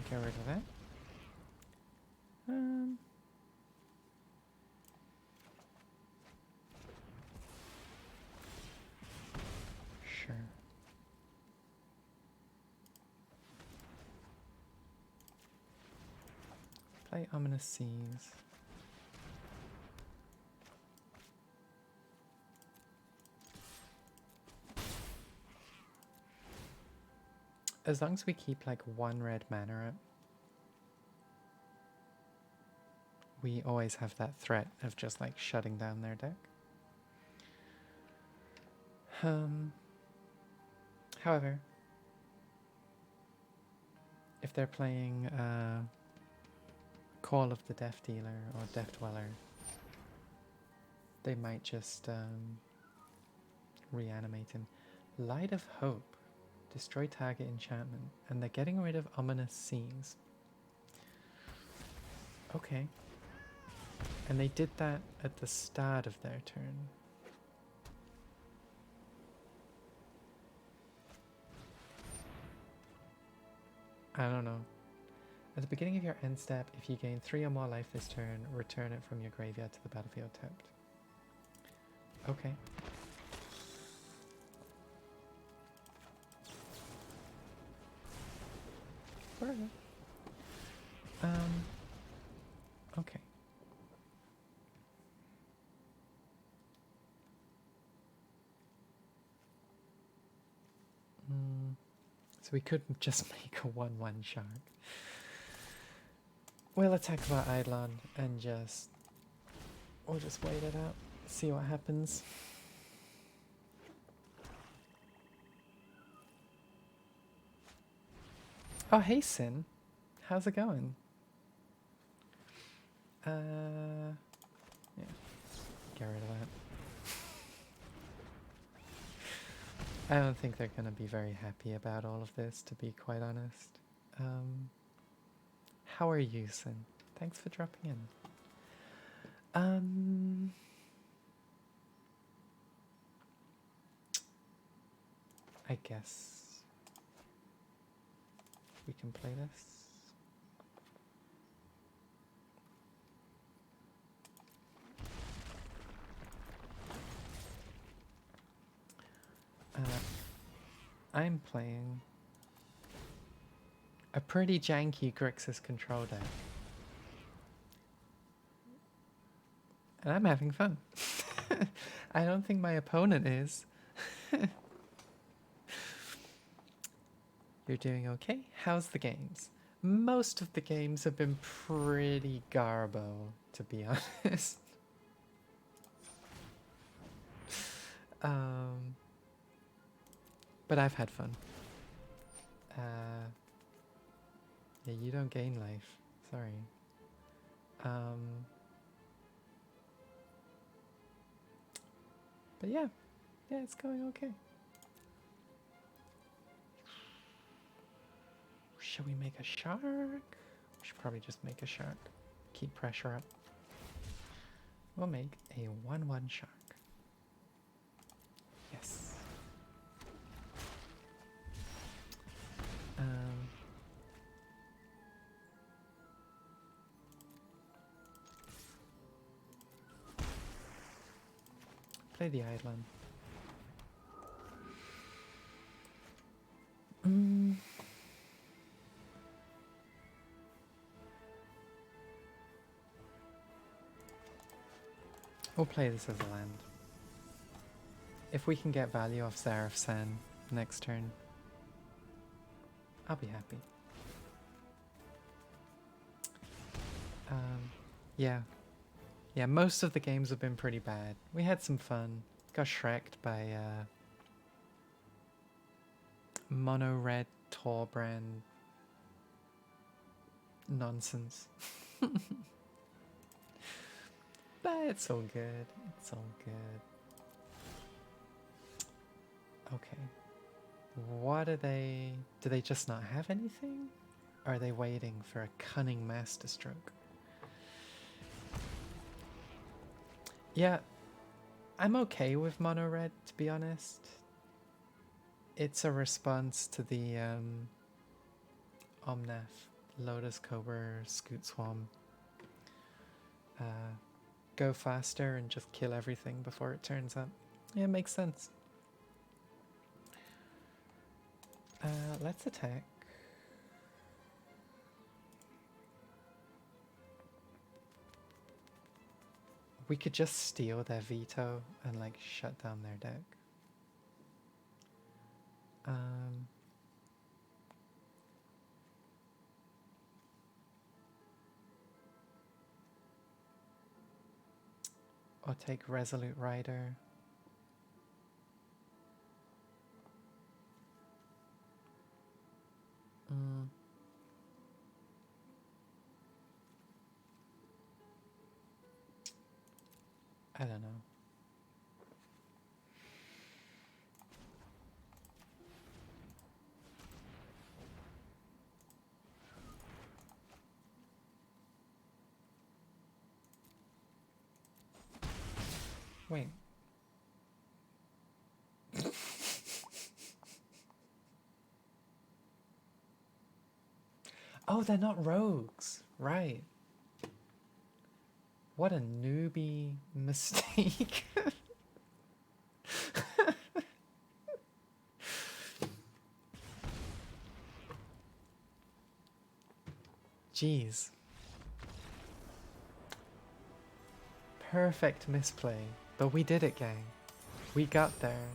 Get rid of that. Sure. Play Ominous Seas. As long as we keep like 1 red mana up, we always have that threat of just like shutting down their deck. However, if they're playing Call of the Death Dealer or Death Dweller, they might just reanimate him. Light of Hope. Destroy target enchantment. And they're getting rid of Ominous Seas. Okay. And they did that at the start of their turn. I don't know. At the beginning of your end step, if you gain 3 or more life this turn, return it from your graveyard to the battlefield tapped. Okay. Okay. So we could just make a 1/1 shark. We'll attack our Eidolon and we'll just wait it out, see what happens. Oh, hey Sin, how's it going? Yeah, get rid of that. I don't think they're going to be very happy about all of this, to be quite honest. How are you, Sin? Thanks for dropping in. I guess we can play this. I'm playing a pretty janky Grixis control deck. And I'm having fun. I don't think my opponent is. You're doing okay? How's the games? Most of the games have been pretty garbo, to be honest. But I've had fun. Yeah, you don't gain life. Sorry. But yeah, it's going okay. Should we make a shark? We should probably just make a shark. Keep pressure up. We'll make a 1/1 shark. Yes. Play the Eidolon. We'll play this as a land. If we can get value off Zareth San next turn, I'll be happy. Yeah, most of the games have been pretty bad. We had some fun. Got shreked by mono red Torbrand nonsense. But it's all good. It's all good. Okay. What are they... Do they just not have anything? Or are they waiting for a cunning masterstroke? Yeah, I'm okay with mono red, to be honest. It's a response to the Omnath, Lotus Cobra, Scoot Swarm. Go faster and just kill everything before it turns up. Yeah, it makes sense. Let's attack. We could just steal their veto and like shut down their deck. Or take Resolute Rider. I don't know. Wait. Oh, they're not rogues. Right. What a newbie mistake. Jeez. Perfect misplay. But we did it, gang. We got there.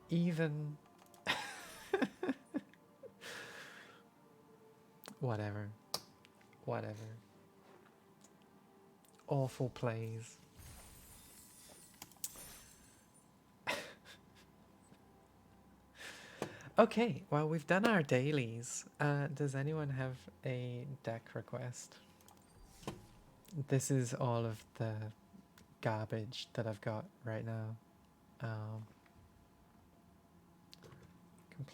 Even... Whatever. Whatever. Awful plays. Okay, well, we've done our dailies. Does anyone have a deck request? This is all of the garbage that I've got right now. Can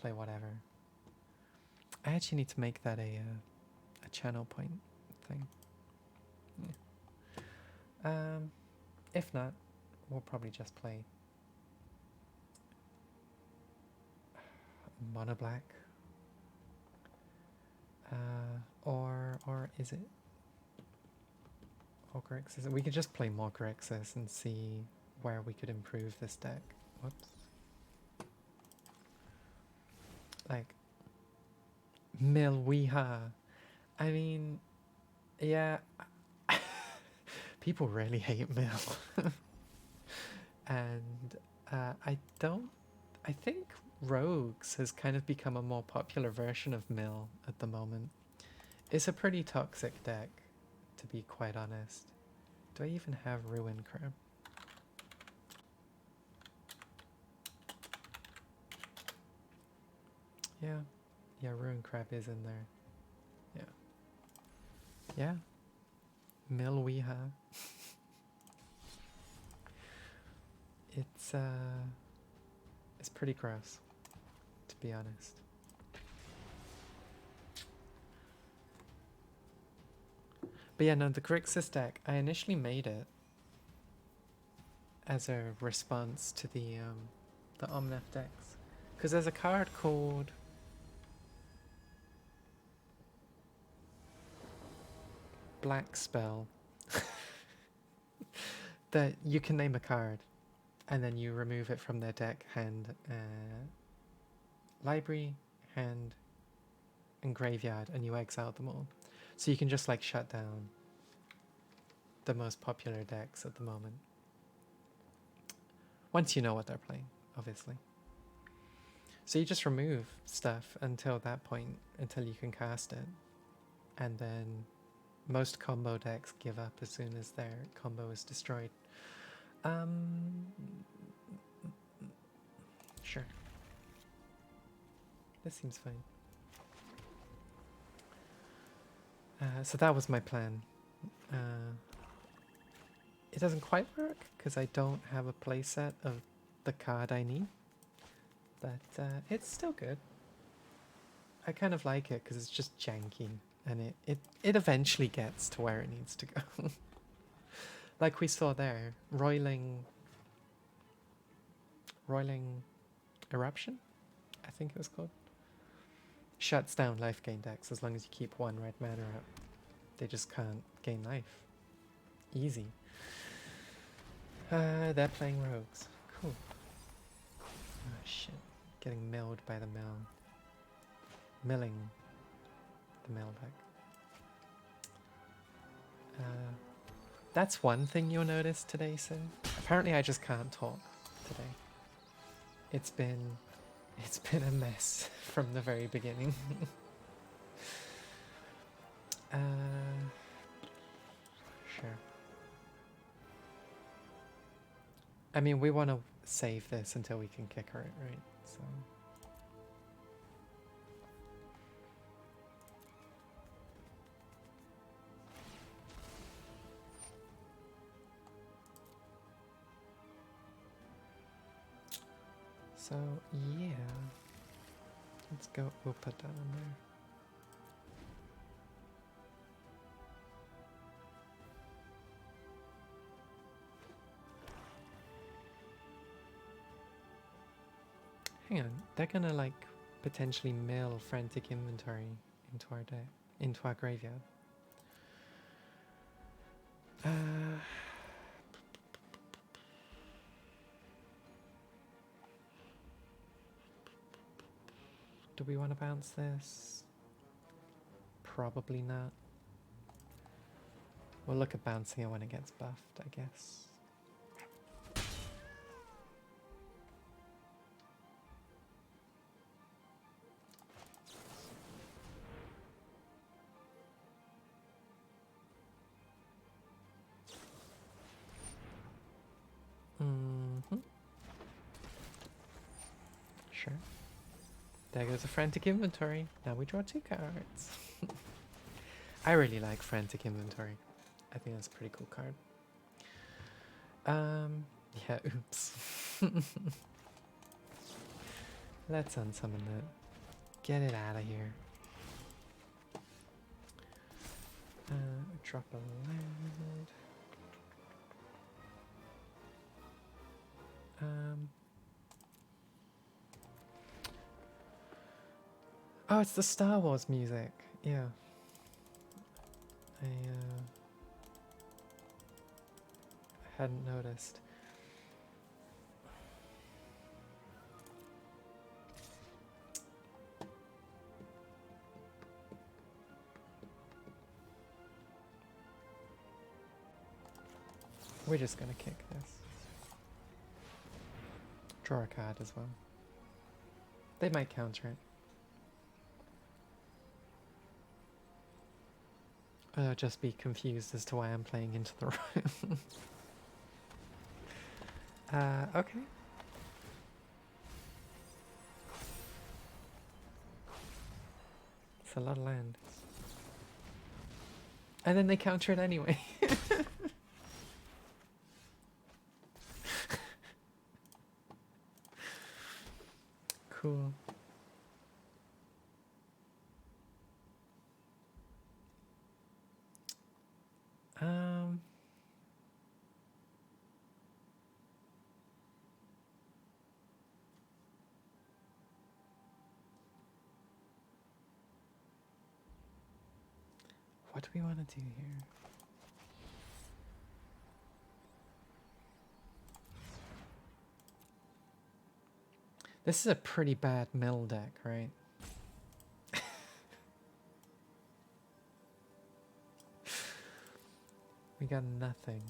play whatever. I actually need to make that a channel point thing. Yeah. If not, we'll probably just play mono black. Or is it Orgrixis? We could just play Morgrixis and see where we could improve this deck. Whoops. Like Milweha. I mean, yeah. People really hate Mill. And I think Rogues has kind of become a more popular version of Mill at the moment. It's a pretty toxic deck, to be quite honest. Do I even have Ruin Crab? Yeah, Ruin Crab is in there. Yeah. Milweha. It's pretty gross, to be honest. But yeah, no, the Grixis deck, I initially made it as a response to the Omnath decks. Because there's a card called Black Spell that you can name a card and then you remove it from their deck, hand, library, hand, and graveyard, and you exile them all. So you can just like shut down the most popular decks at the moment. Once you know what they're playing, obviously. So you just remove stuff until that point, until you can cast it. And then most combo decks give up as soon as their combo is destroyed. Sure. This seems fine. So that was my plan. It doesn't quite work because I don't have a playset of the card I need, but it's still good. I kind of like it because it's just janky, and it eventually gets to where it needs to go. Like we saw there, Roiling Eruption, I think it was called. Shuts down life gain decks as long as you keep one red mana up. They just can't gain life. Easy. They're playing rogues. Cool. Oh shit. Getting milled by the mill. Milling the mill deck. That's one thing you'll notice today, Sid. Apparently I just can't talk today. It's been a mess from the very beginning. Sure. I mean, we want to save this until we can kick her it, right? So. yeah. Let's go. We'll put that in there. Hang on, they're gonna like potentially mill frantic inventory into our deck, into our graveyard. Do we want to bounce this? Probably not. We'll look at bouncing it when it gets buffed, I guess. Sure. There goes a frantic inventory. Now we draw 2 cards. I really like frantic inventory. I think that's a pretty cool card. Yeah, oops. Let's unsummon that. Get it out of here. Drop a land. Oh, it's the Star Wars music. Yeah. I hadn't noticed. We're just gonna kick this. Draw a card as well. They might counter it. Just be confused as to why I'm playing into the room. Okay. It's a lot of land. And then they counter it anyway. Cool. What do we want to do here? This is a pretty bad mill deck, right? We got nothing.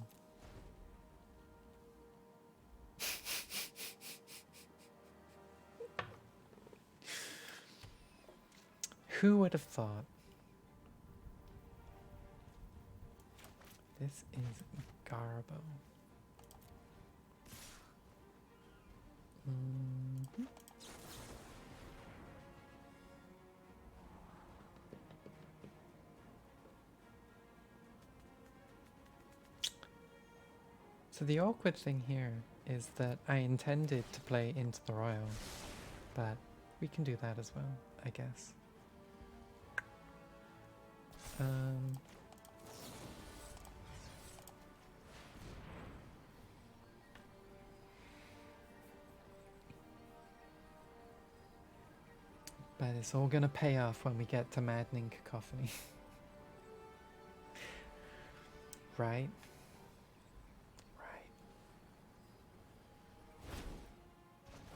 Who would have thought? This is Garbo. So the awkward thing here is that I intended to play into the Royal, but we can do that as well, I guess. But it's all gonna pay off when we get to Maddening Cacophony. Right?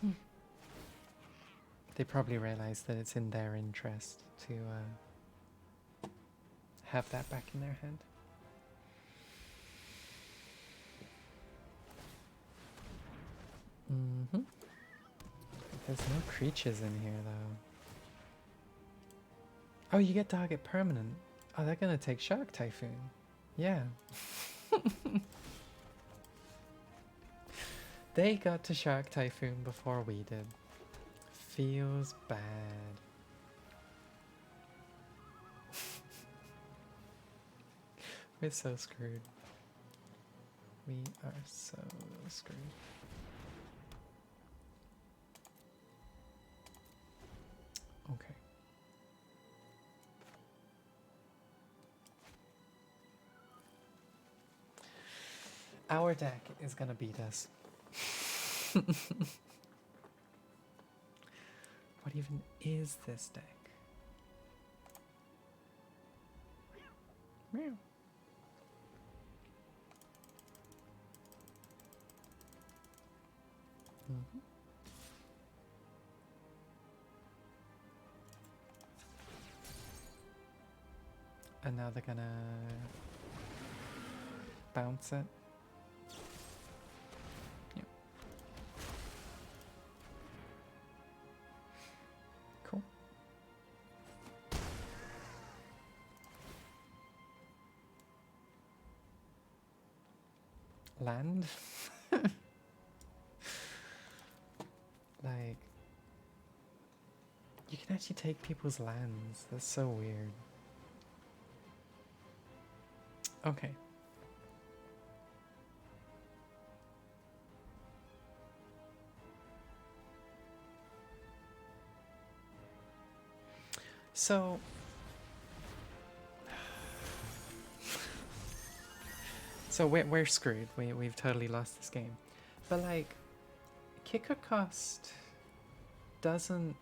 Right. They probably realize that it's in their interest to have that back in their hand. There's no creatures in here though. Oh, you get target permanent. Oh, they're gonna take Shark Typhoon. Yeah. They got to Shark Typhoon before we did. Feels bad. We're so screwed. We are so screwed. Our deck is gonna beat us. What even is this deck? Meow. Mm-hmm. And now they're gonna bounce it. Yep. Cool. Land? Like, you can actually take people's lands. That's so weird. Okay. So we're screwed. We've totally lost this game. But like, kicker cost doesn't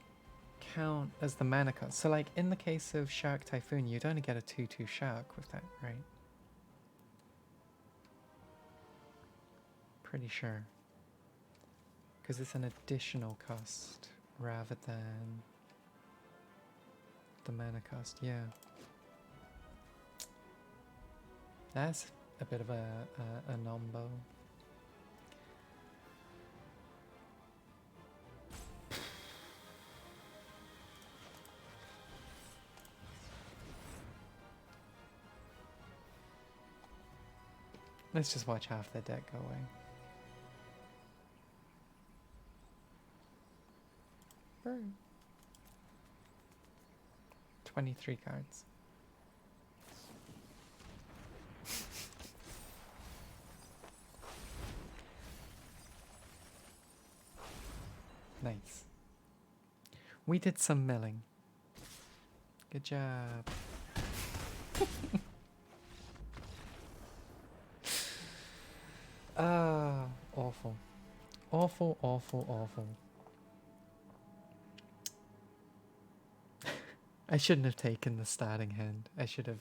count as the mana cost. So like in the case of Shark Typhoon, you'd only get a 2/2 shark with that, right? Pretty sure. Because it's an additional cost rather than the mana cost, yeah. That's a bit of a nombo. Let's just watch half the deck go away. Burn. 23 cards. Nice. We did some milling. Good job. Awful. Awful, awful, awful. I shouldn't have taken the starting hand. I should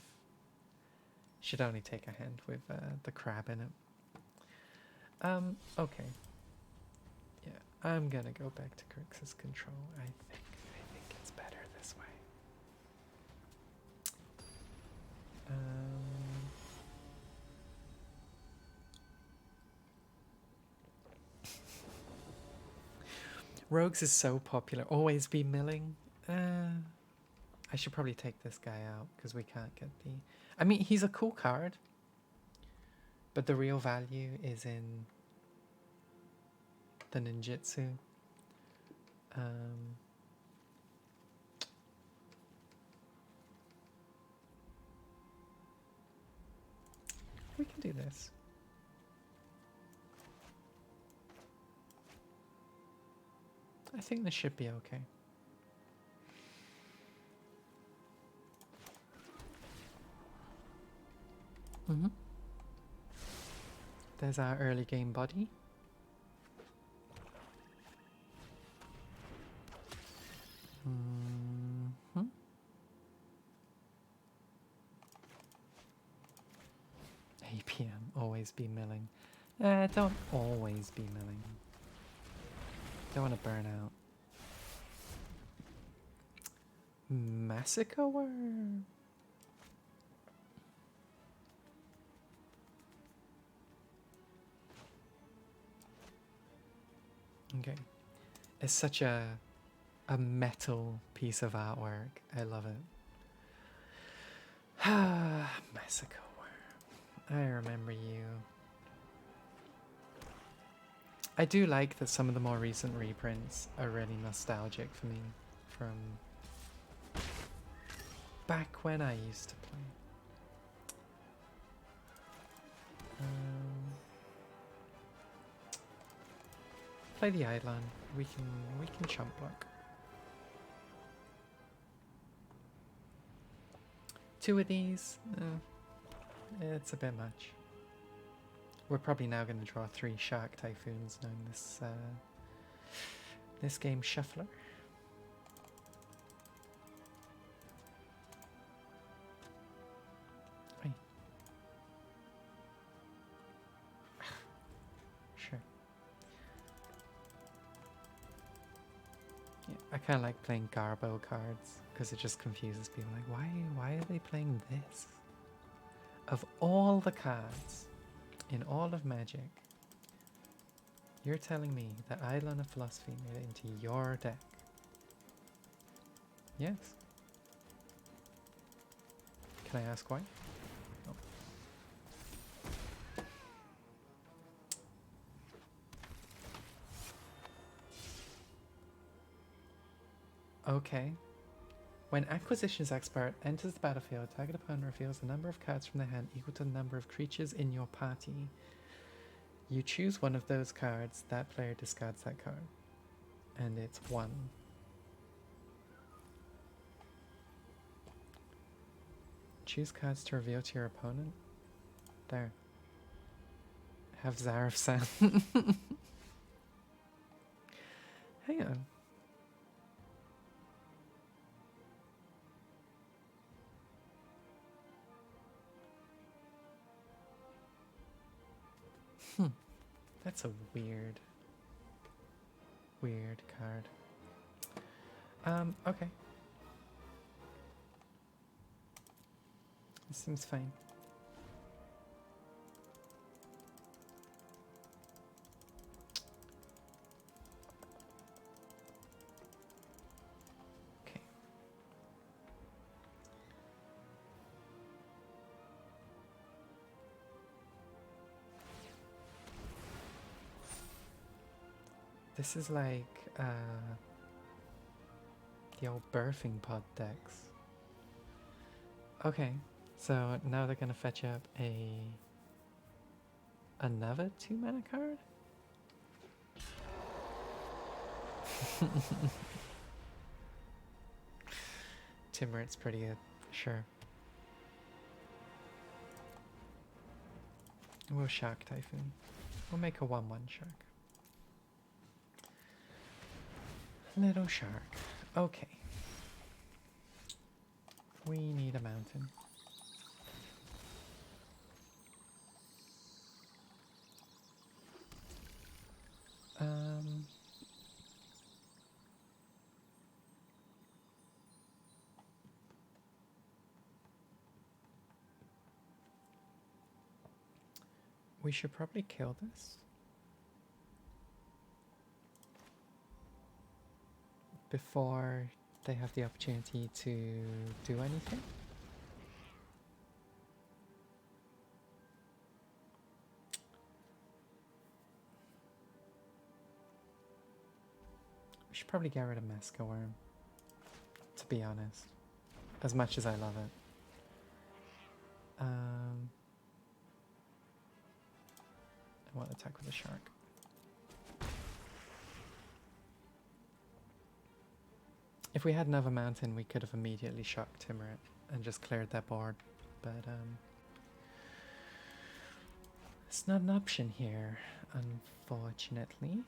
only take a hand with the crab in it. Okay. Yeah, I'm gonna go back to Grixis control. I think it's better this way. Rogues is so popular. Always be milling. I should probably take this guy out because we can't get the... I mean, he's a cool card. But the real value is in the ninjutsu. We can do this. I think this should be okay. There's our early game body. APM, always be milling. Don't always be milling. Don't want to burn out. Massacre? Okay. It's such a metal piece of artwork. I love it. Massacre. I remember you. I do like that some of the more recent reprints are really nostalgic for me from back when I used to play. Play the Eidolon. We can chump block. 2 of these. It's a bit much. We're probably now going to draw 3 Shark Typhoons now in this game shuffler. Hey. Sure. Yeah, I kind of like playing Garbo cards because it just confuses people. Like, why are they playing this? Of all the cards in all of Magic, you're telling me that Eidolon of Philosophy made it into your deck? Yes. Can I ask why? Oh. Okay. When Acquisitions Expert enters the battlefield, target opponent reveals the number of cards from their hand equal to the number of creatures in your party. You choose one of those cards, that player discards that card. And it's 1. Choose cards to reveal to your opponent. There. Have Zareth San. Hang on. That's a weird card. Okay. This seems fine. Okay. This is like the old birthing pod decks. Okay, so now they're gonna fetch up another 2-mana card? Timrit's pretty good, sure. We'll Shark Typhoon. We'll make a 1/1 shark. Little shark. Okay. We need a mountain. We should probably kill this before they have the opportunity to do anything. We should probably get rid of Mesca Worm, to be honest, as much as I love it. I want to attack with a shark. If we had another mountain, we could have immediately shocked Timurit and just cleared that board, but it's not an option here, unfortunately.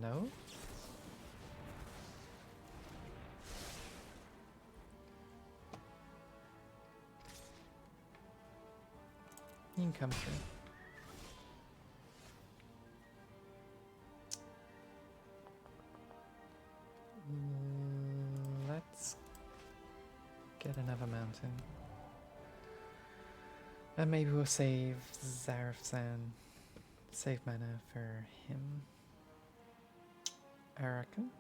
No. You can come through. Let's get another mountain. And maybe we'll save Zareth San. Save mana for him. I reckon.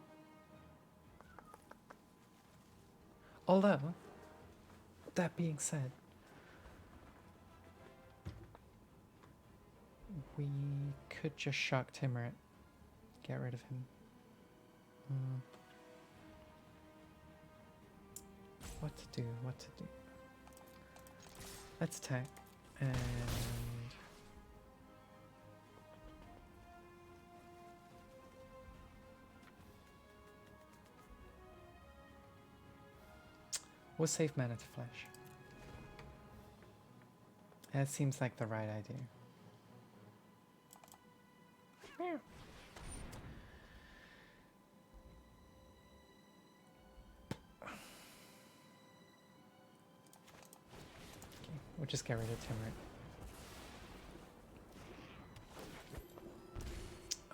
Although, that being said, we could just shock Timurit. Get rid of him. What to do, what to do. Let's attack and We'll save mana to flash. That seems like the right idea. Meow. Okay, we'll just get rid of Timrit.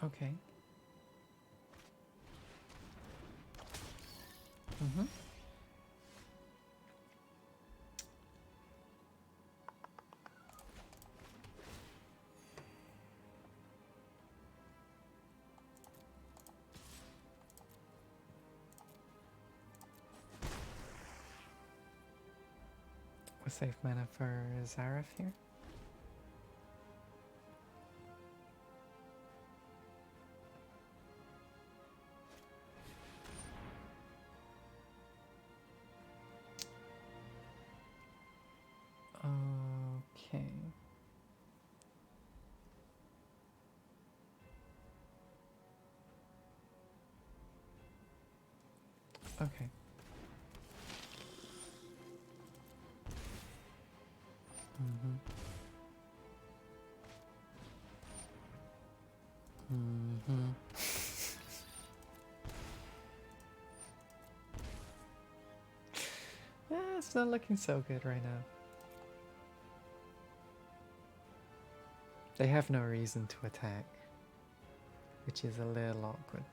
Okay. Mm-hmm. We'll save mana for Zareth here. Okay. Okay. Mm-hmm. Mm-hmm. It's not looking so good right now. They have no reason to attack, which is a little awkward.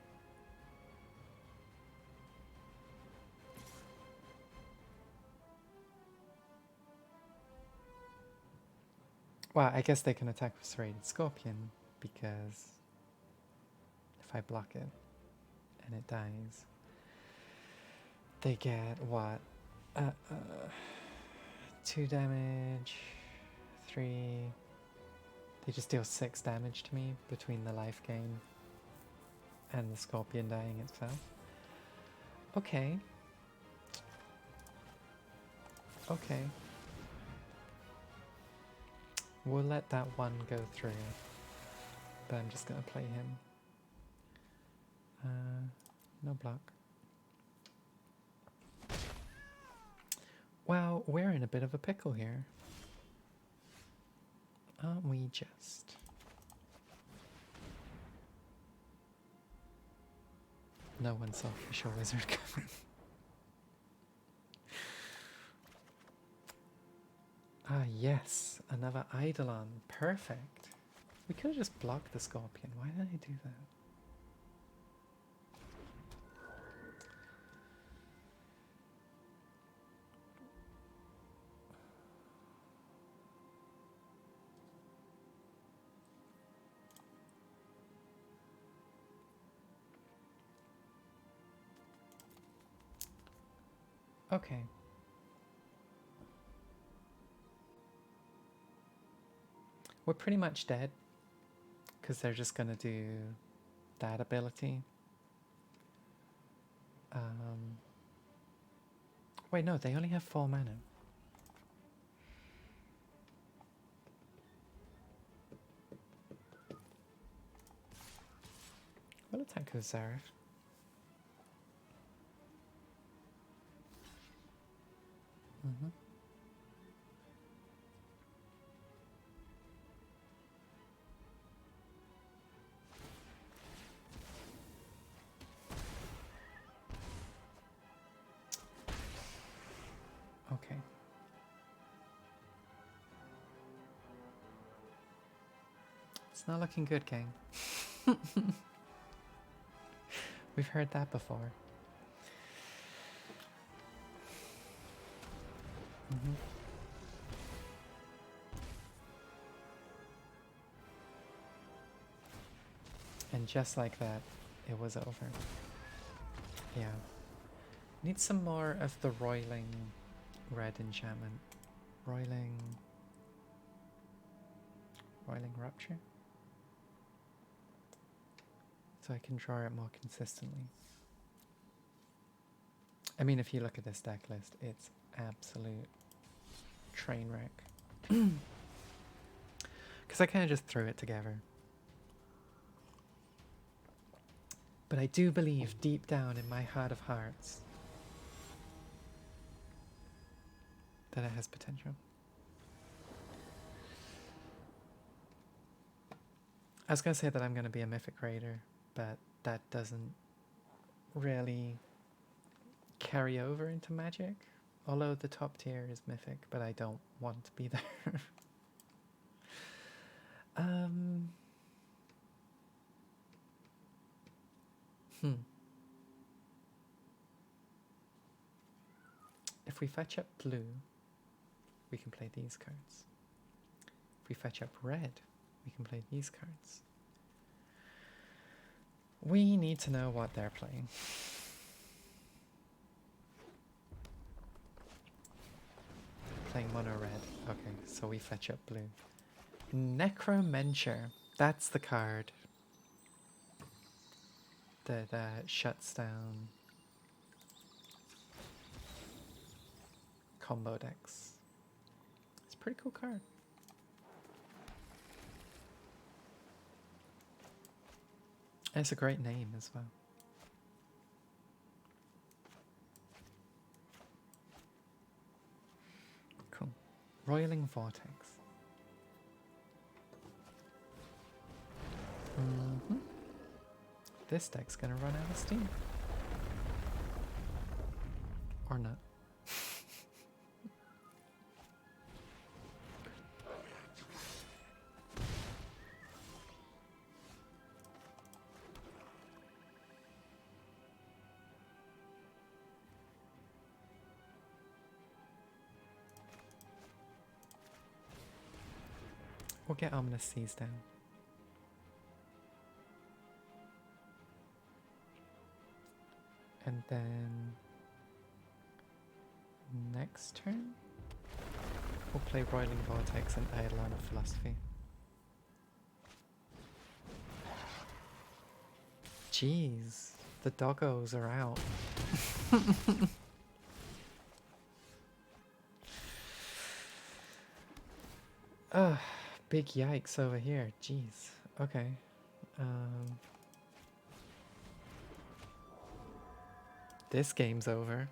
Well, I guess they can attack with Serrated Scorpion, because if I block it and it dies, they get what? 2 damage, 3. They just deal 6 damage to me between the life gain and the Scorpion dying itself. Okay. Okay. We'll let that one go through, but I'm just going to play him. No block. Well, we're in a bit of a pickle here. Aren't we just? No one saw Official Wizard coming. Ah, yes, another Eidolon. Perfect. We could have just blocked the Scorpion. Why did I do that? Okay. We're pretty much dead, because they're just going to do that ability. Wait, no, they only have 4 mana. We'll attack with Zareth. Mm-hmm. Okay. It's not looking good, gang. We've heard that before. Mm-hmm. And just like that, it was over. Yeah. Need some more of the roiling red enchantment. Roiling Rupture? So I can draw it more consistently. I mean, if you look at this deck list, it's absolute train wreck. Because I kind of just threw it together. But I do believe deep down in my heart of hearts that it has potential. I was going to say that I'm going to be a Mythic Raider, but that doesn't really carry over into Magic. Although the top tier is Mythic, but I don't want to be there. If we fetch up blue, we can play these cards. If we fetch up red, we can play these cards. We need to know what they're playing. Playing mono red. Okay, so we fetch up blue. Necromenture. That's the card that shuts down combo decks. It's a pretty cool card. And it's a great name as well. Cool. Roiling Vortex. This deck's gonna run out of steam. Or not. We'll get Ominous Seas down. And then next turn, we'll play Roiling Vortex and Eidolon of Philosophy. Jeez, the doggos are out. Ugh, big yikes over here. Jeez. Okay. This game's over.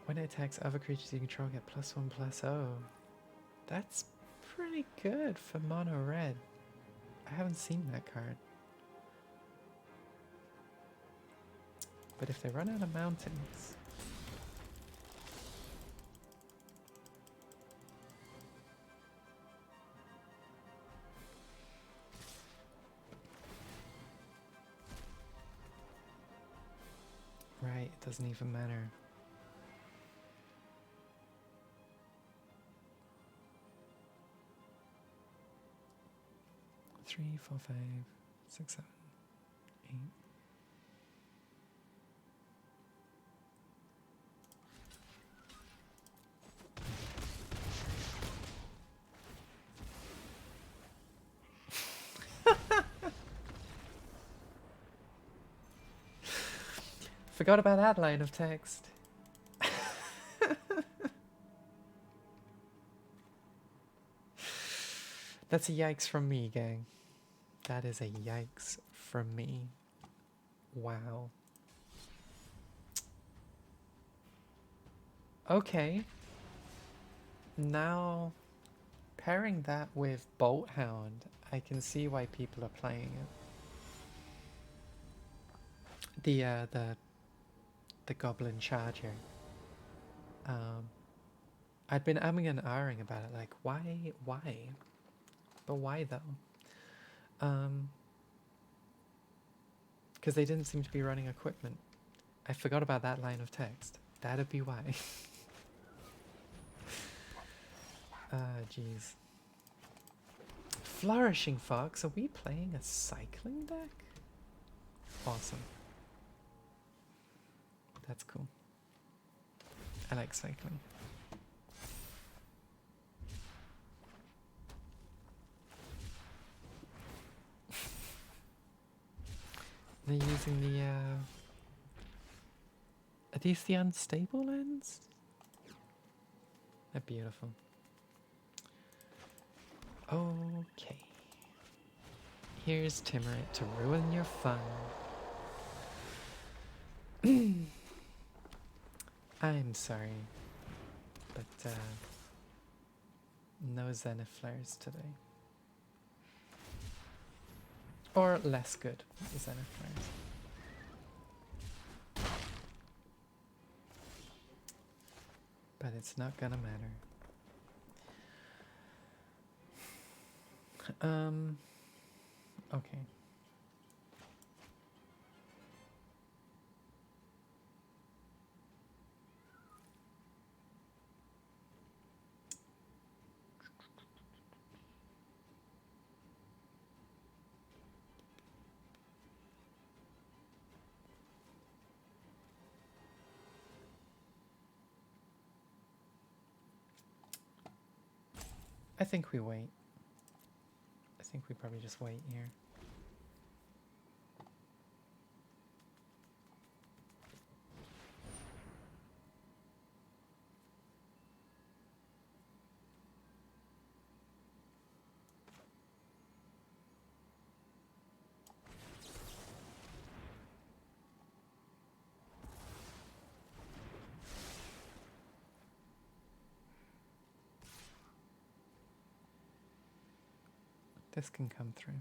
When it attacks other creatures you control, get +1/+0. That's pretty good for mono red. I haven't seen that card. But if they run out of mountains... Right, it doesn't even matter. Three, 4, 5, 6, 7, 8. Forgot about that line of text. That's a yikes from me, gang. That is a yikes from me. Wow. Okay. Now, pairing that with Bolt Hound, I can see why people are playing it. The Goblin Charger. I'd been umming and ahhing about it, like, why? But why though? Because they didn't seem to be running equipment. I forgot about that line of text. That'd be why. Jeez. Flourishing Fox, are we playing a cycling deck? Awesome. That's cool. I like cycling. They're using the, are these the unstable lands? They're beautiful. Okay. Here's Timurit to ruin your fun. I'm sorry, but no Zenithflares today. Or less good Zenithflares. But it's not gonna matter. Okay. I think we wait. I think we probably just wait here. This can come through.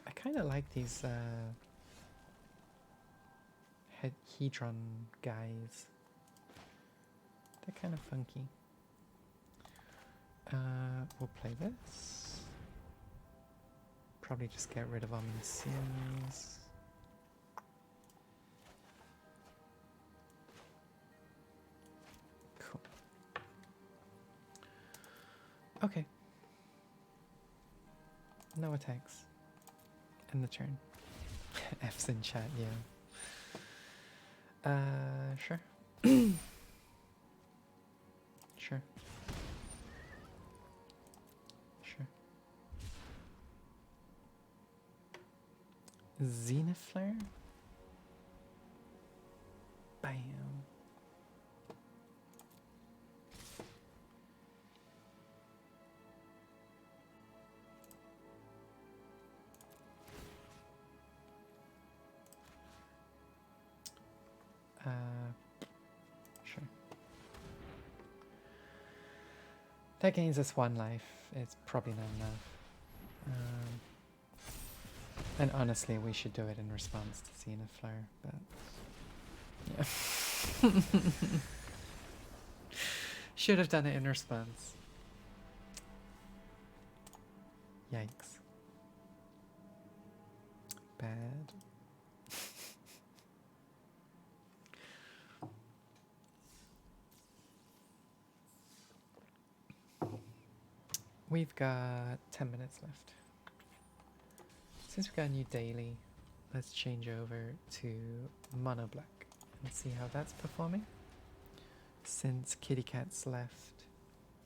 I kind of like these Hedron guys. They're kind of funky. We'll play this. Probably just get rid of Omniscience. Cool. Okay. No attacks. End the turn. F's in chat, yeah. Sure. Sure. Sure. Zenithflare? Bam. Sure. That gains us 1 life. It's probably not enough. And honestly, we should do it in response to Zenithflare, but yeah. Should have done it in response. Yikes. Bad. We've got 10 minutes left. Since we've got a new daily, let's change over to Mono Black and see how that's performing. Since Kitty Cats left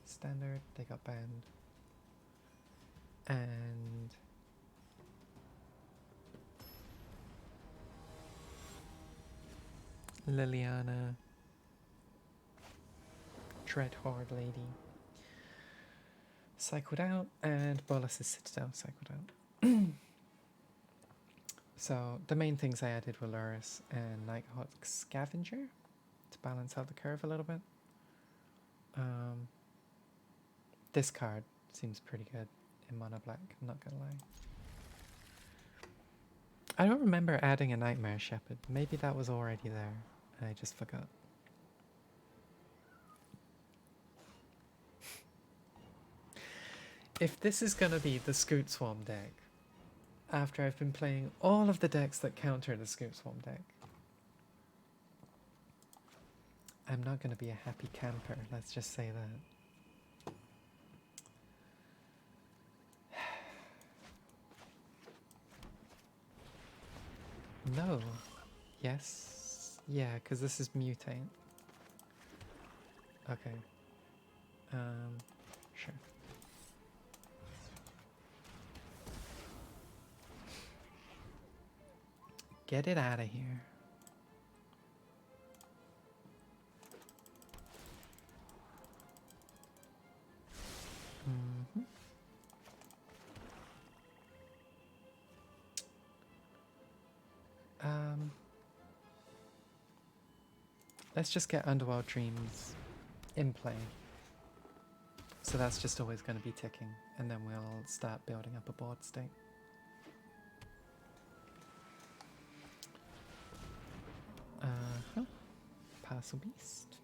Standard, they got banned. And Liliana, Dreadhorde Lady cycled out, and Bolus's Citadel cycled out. So the main things I added were Luris and Nighthawk's Scavenger to balance out the curve a little bit. This card seems pretty good in Mono Black, I'm not gonna lie. I don't remember adding a Nightmare Shepherd. Maybe that was already there. I just forgot. If this is gonna be the Scoot Swarm deck, after I've been playing all of the decks that counter the Scoot Swarm deck, I'm not gonna be a happy camper, let's just say that. No. Yes. Yeah, because this is mutate. Okay. Sure. Get it out of here. Mm-hmm. Let's just get Underworld Dreams in play. So that's just always going to be ticking, and then we'll start building up a board state. Parcel Beast.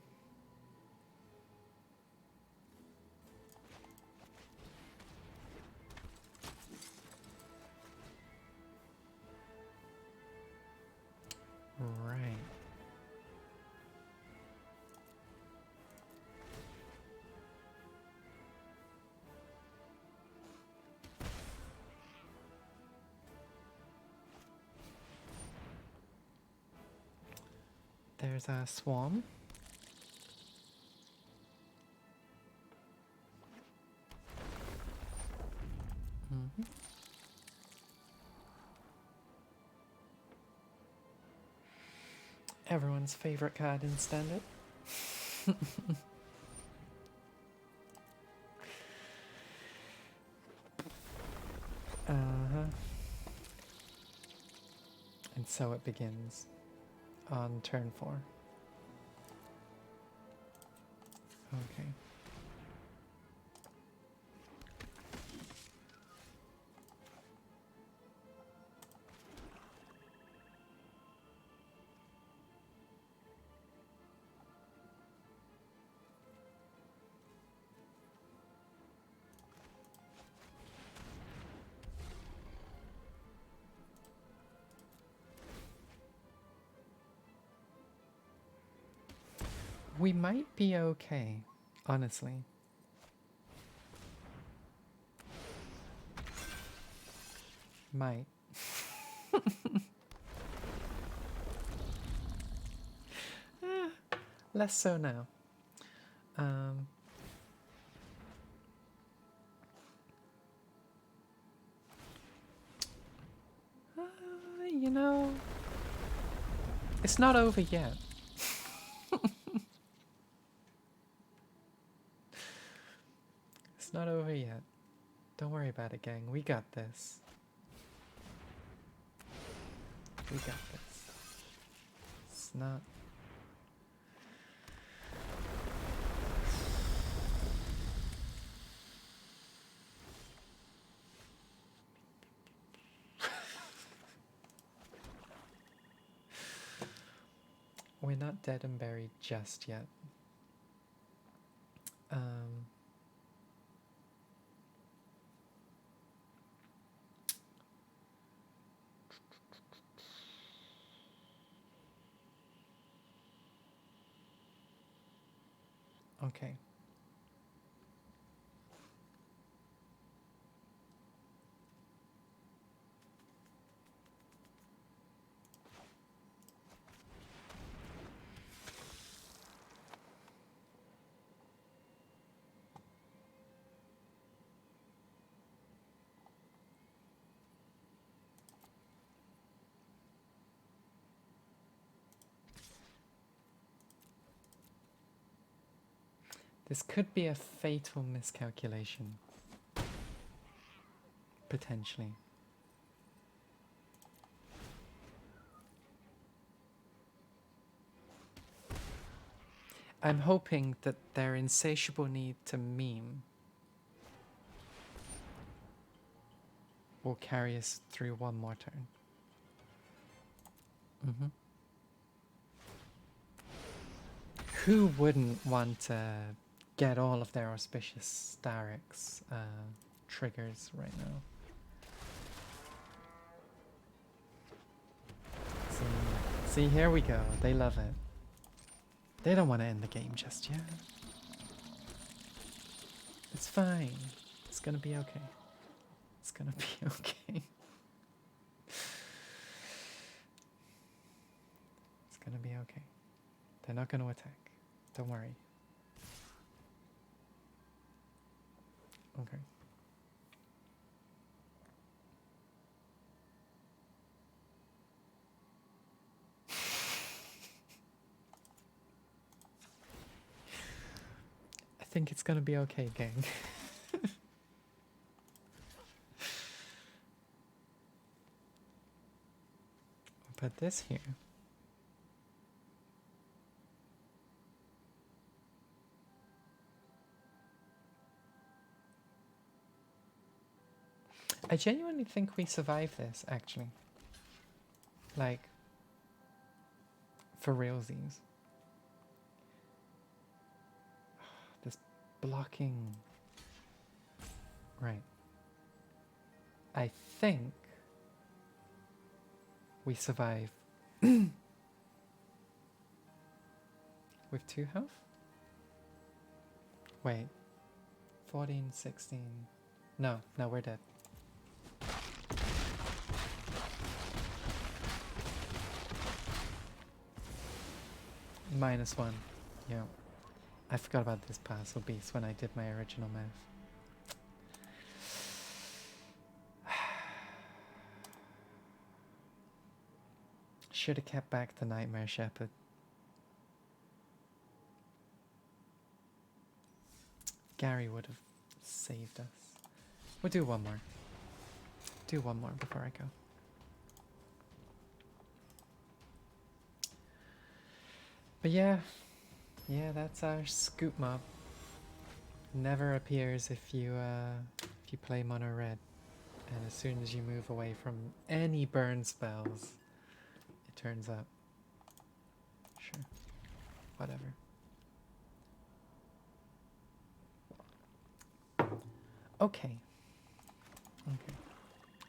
Right. There's a swarm. Mm-hmm. Everyone's favorite card in Standard. And so it begins on turn 4. Okay. We might be okay, honestly. Might. Less so now. You know, it's not over yet. It's not over yet. Don't worry about it, gang. We got this. We got this. It's not... We're not dead and buried just yet. Okay. This could be a fatal miscalculation. Potentially. I'm hoping that their insatiable need to meme will carry us through one more turn. Who wouldn't want to get all of their auspicious Starix triggers right now? See, here we go. They love it. They don't want to end the game just yet. It's fine. It's gonna be okay. It's gonna be okay. It's gonna be okay. They're not gonna attack. Don't worry. Okay. I think it's gonna be okay, gang. I'll put this here. I genuinely think we survived this, actually. Like, for realsies. This blocking. Right. I think we survive with 2 health? Wait. 14, 16. No, we're dead. -1. Yeah. I forgot about this pass or beast when I did my original math. Should have kept back the Nightmare Shepherd. Gary would have saved us. We'll do one more. Do one more before I go. But yeah, that's our scoop mob. Never appears if you play mono red, and as soon as you move away from any burn spells, it turns up. Sure, whatever. Okay.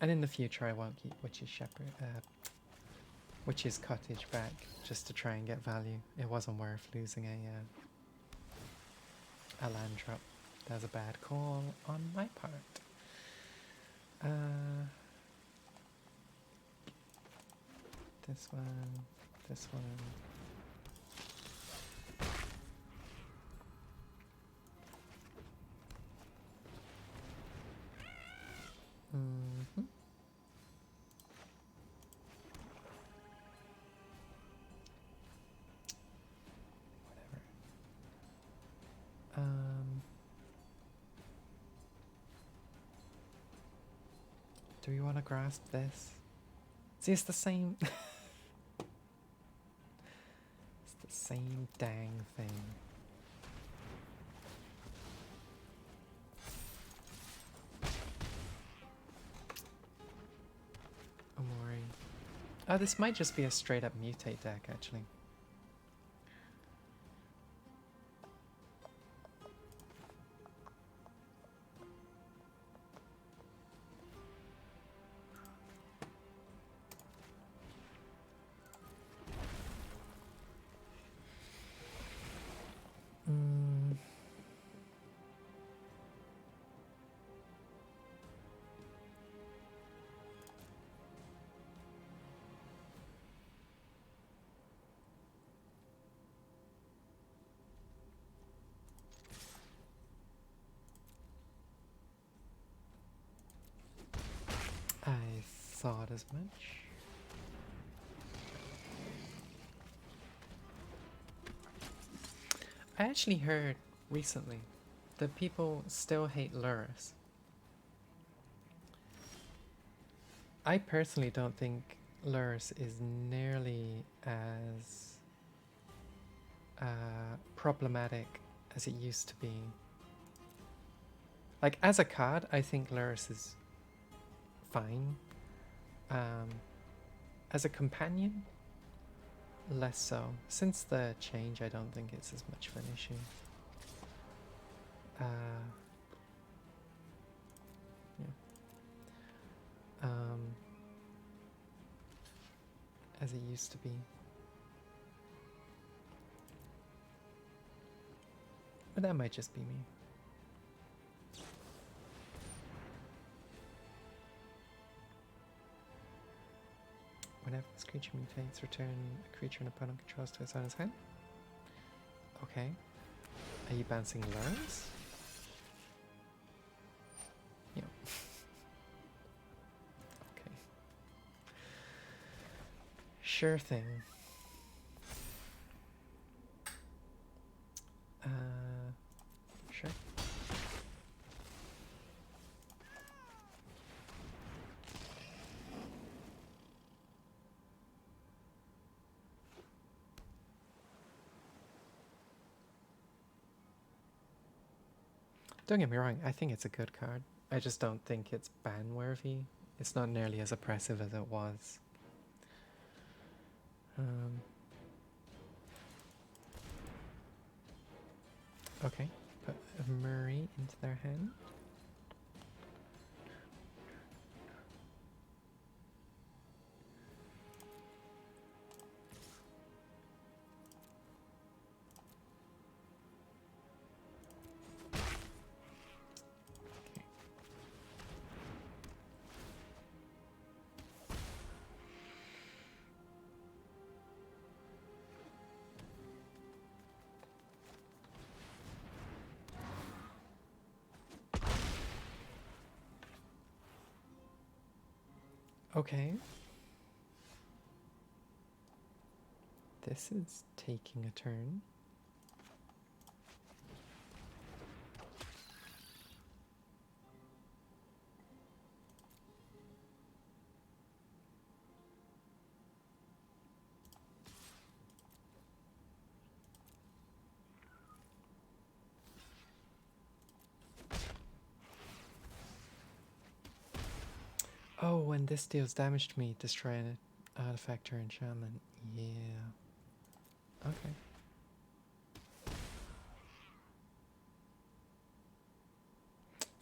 And in the future, I won't keep Witch's Cottage back just to try and get value. It wasn't worth losing a land drop. That was a bad call on my part. This one. Do we want to grasp this? See, it's the same. It's the same dang thing. Amori. Oh, this might just be a straight up mutate deck, actually. I thought as much. I actually heard recently that people still hate Lurrus. I personally don't think Lurrus is nearly as problematic as it used to be. Like, as a card, I think Lurrus is fine. As a companion, less so. Since the change, I don't think it's as much of an issue. As it used to be. But that might just be me. Whenever this creature mutates, return a creature an opponent controls to its owner's hand. Okay. Are you bouncing Lurrus? Yeah. Okay. Sure thing. Sure. Don't get me wrong, I think it's a good card. I just don't think it's ban-worthy. It's not nearly as oppressive as it was. Okay, put a Murray into their hand. Okay. This is taking a turn. Oh, when this deals damage to me, destroy an artifact or enchantment. Yeah. Okay.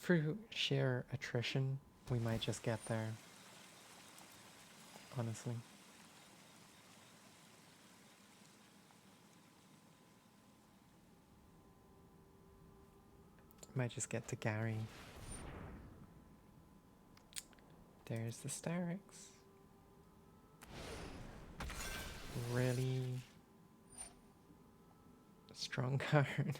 Through sheer attrition, we might just get there. Honestly. Might just get to Gary. There's the Starix. Really strong card.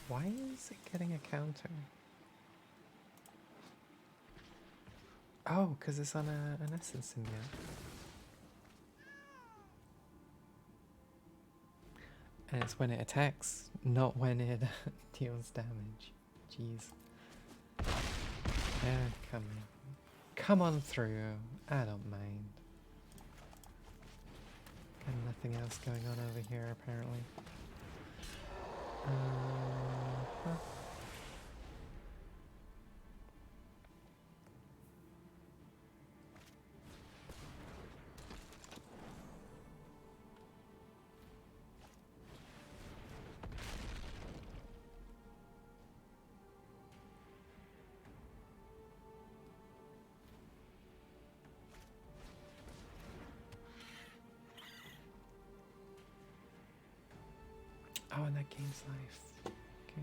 Why is it getting a counter? Oh, because it's on an essence symbiote. And it's when it attacks, not when it deals damage. Jeez. Come on through. I don't mind. Got nothing else going on over here, apparently. Huh. Oh, and that gains life. Okay.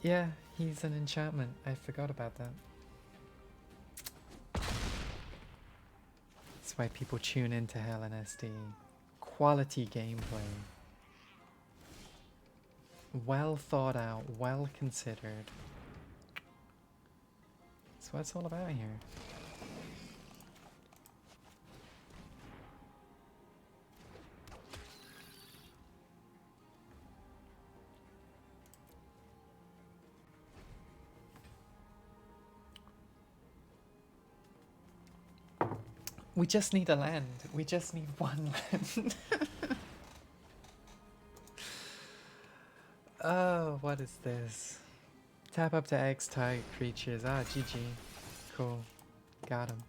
Yeah, he's an enchantment. I forgot about that. That's why people tune into Helen SD. Quality gameplay. Well thought out, well considered. That's what it's all about here. We just need a land. We just need one land. Oh, what is this? Tap up to X type creatures. Ah, GG. Cool. Got him.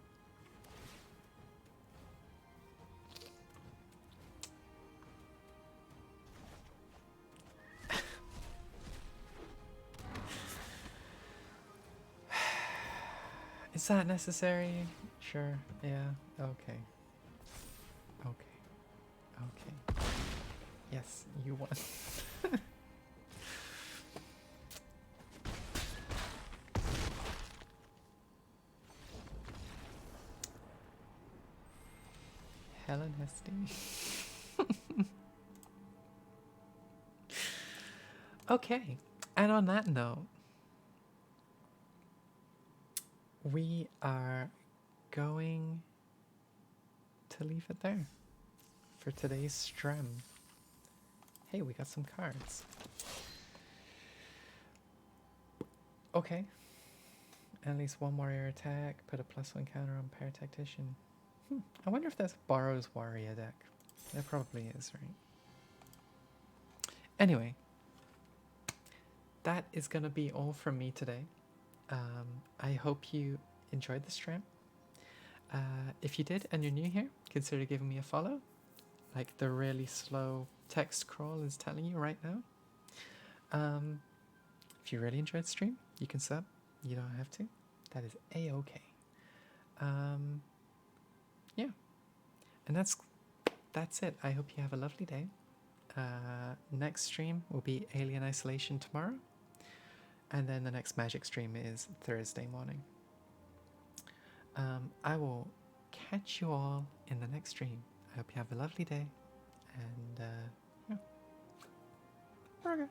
Is that necessary? Sure. Yeah. Okay. Okay. Okay. Yes, you won. Helen SD. Okay. And on that note, we are going to to leave it there for today's stream. Hey, we got some cards. Okay. At least one warrior attack. Put a +1 counter on Pair Tactician. I wonder if there's a Borrow's Warrior deck. There probably is, right? Anyway, that is going to be all from me today. I hope you enjoyed the stream. If you did and you're new here, consider giving me a follow. Like the really slow text scroll is telling you right now. If you really enjoyed the stream, you can sub. You don't have to. That is a-okay. Yeah. And that's it. I hope you have a lovely day. Next stream will be Alien Isolation tomorrow. And then the next Magic stream is Thursday morning. I will catch you all in the next stream. I hope you have a lovely day. And, yeah. Okay.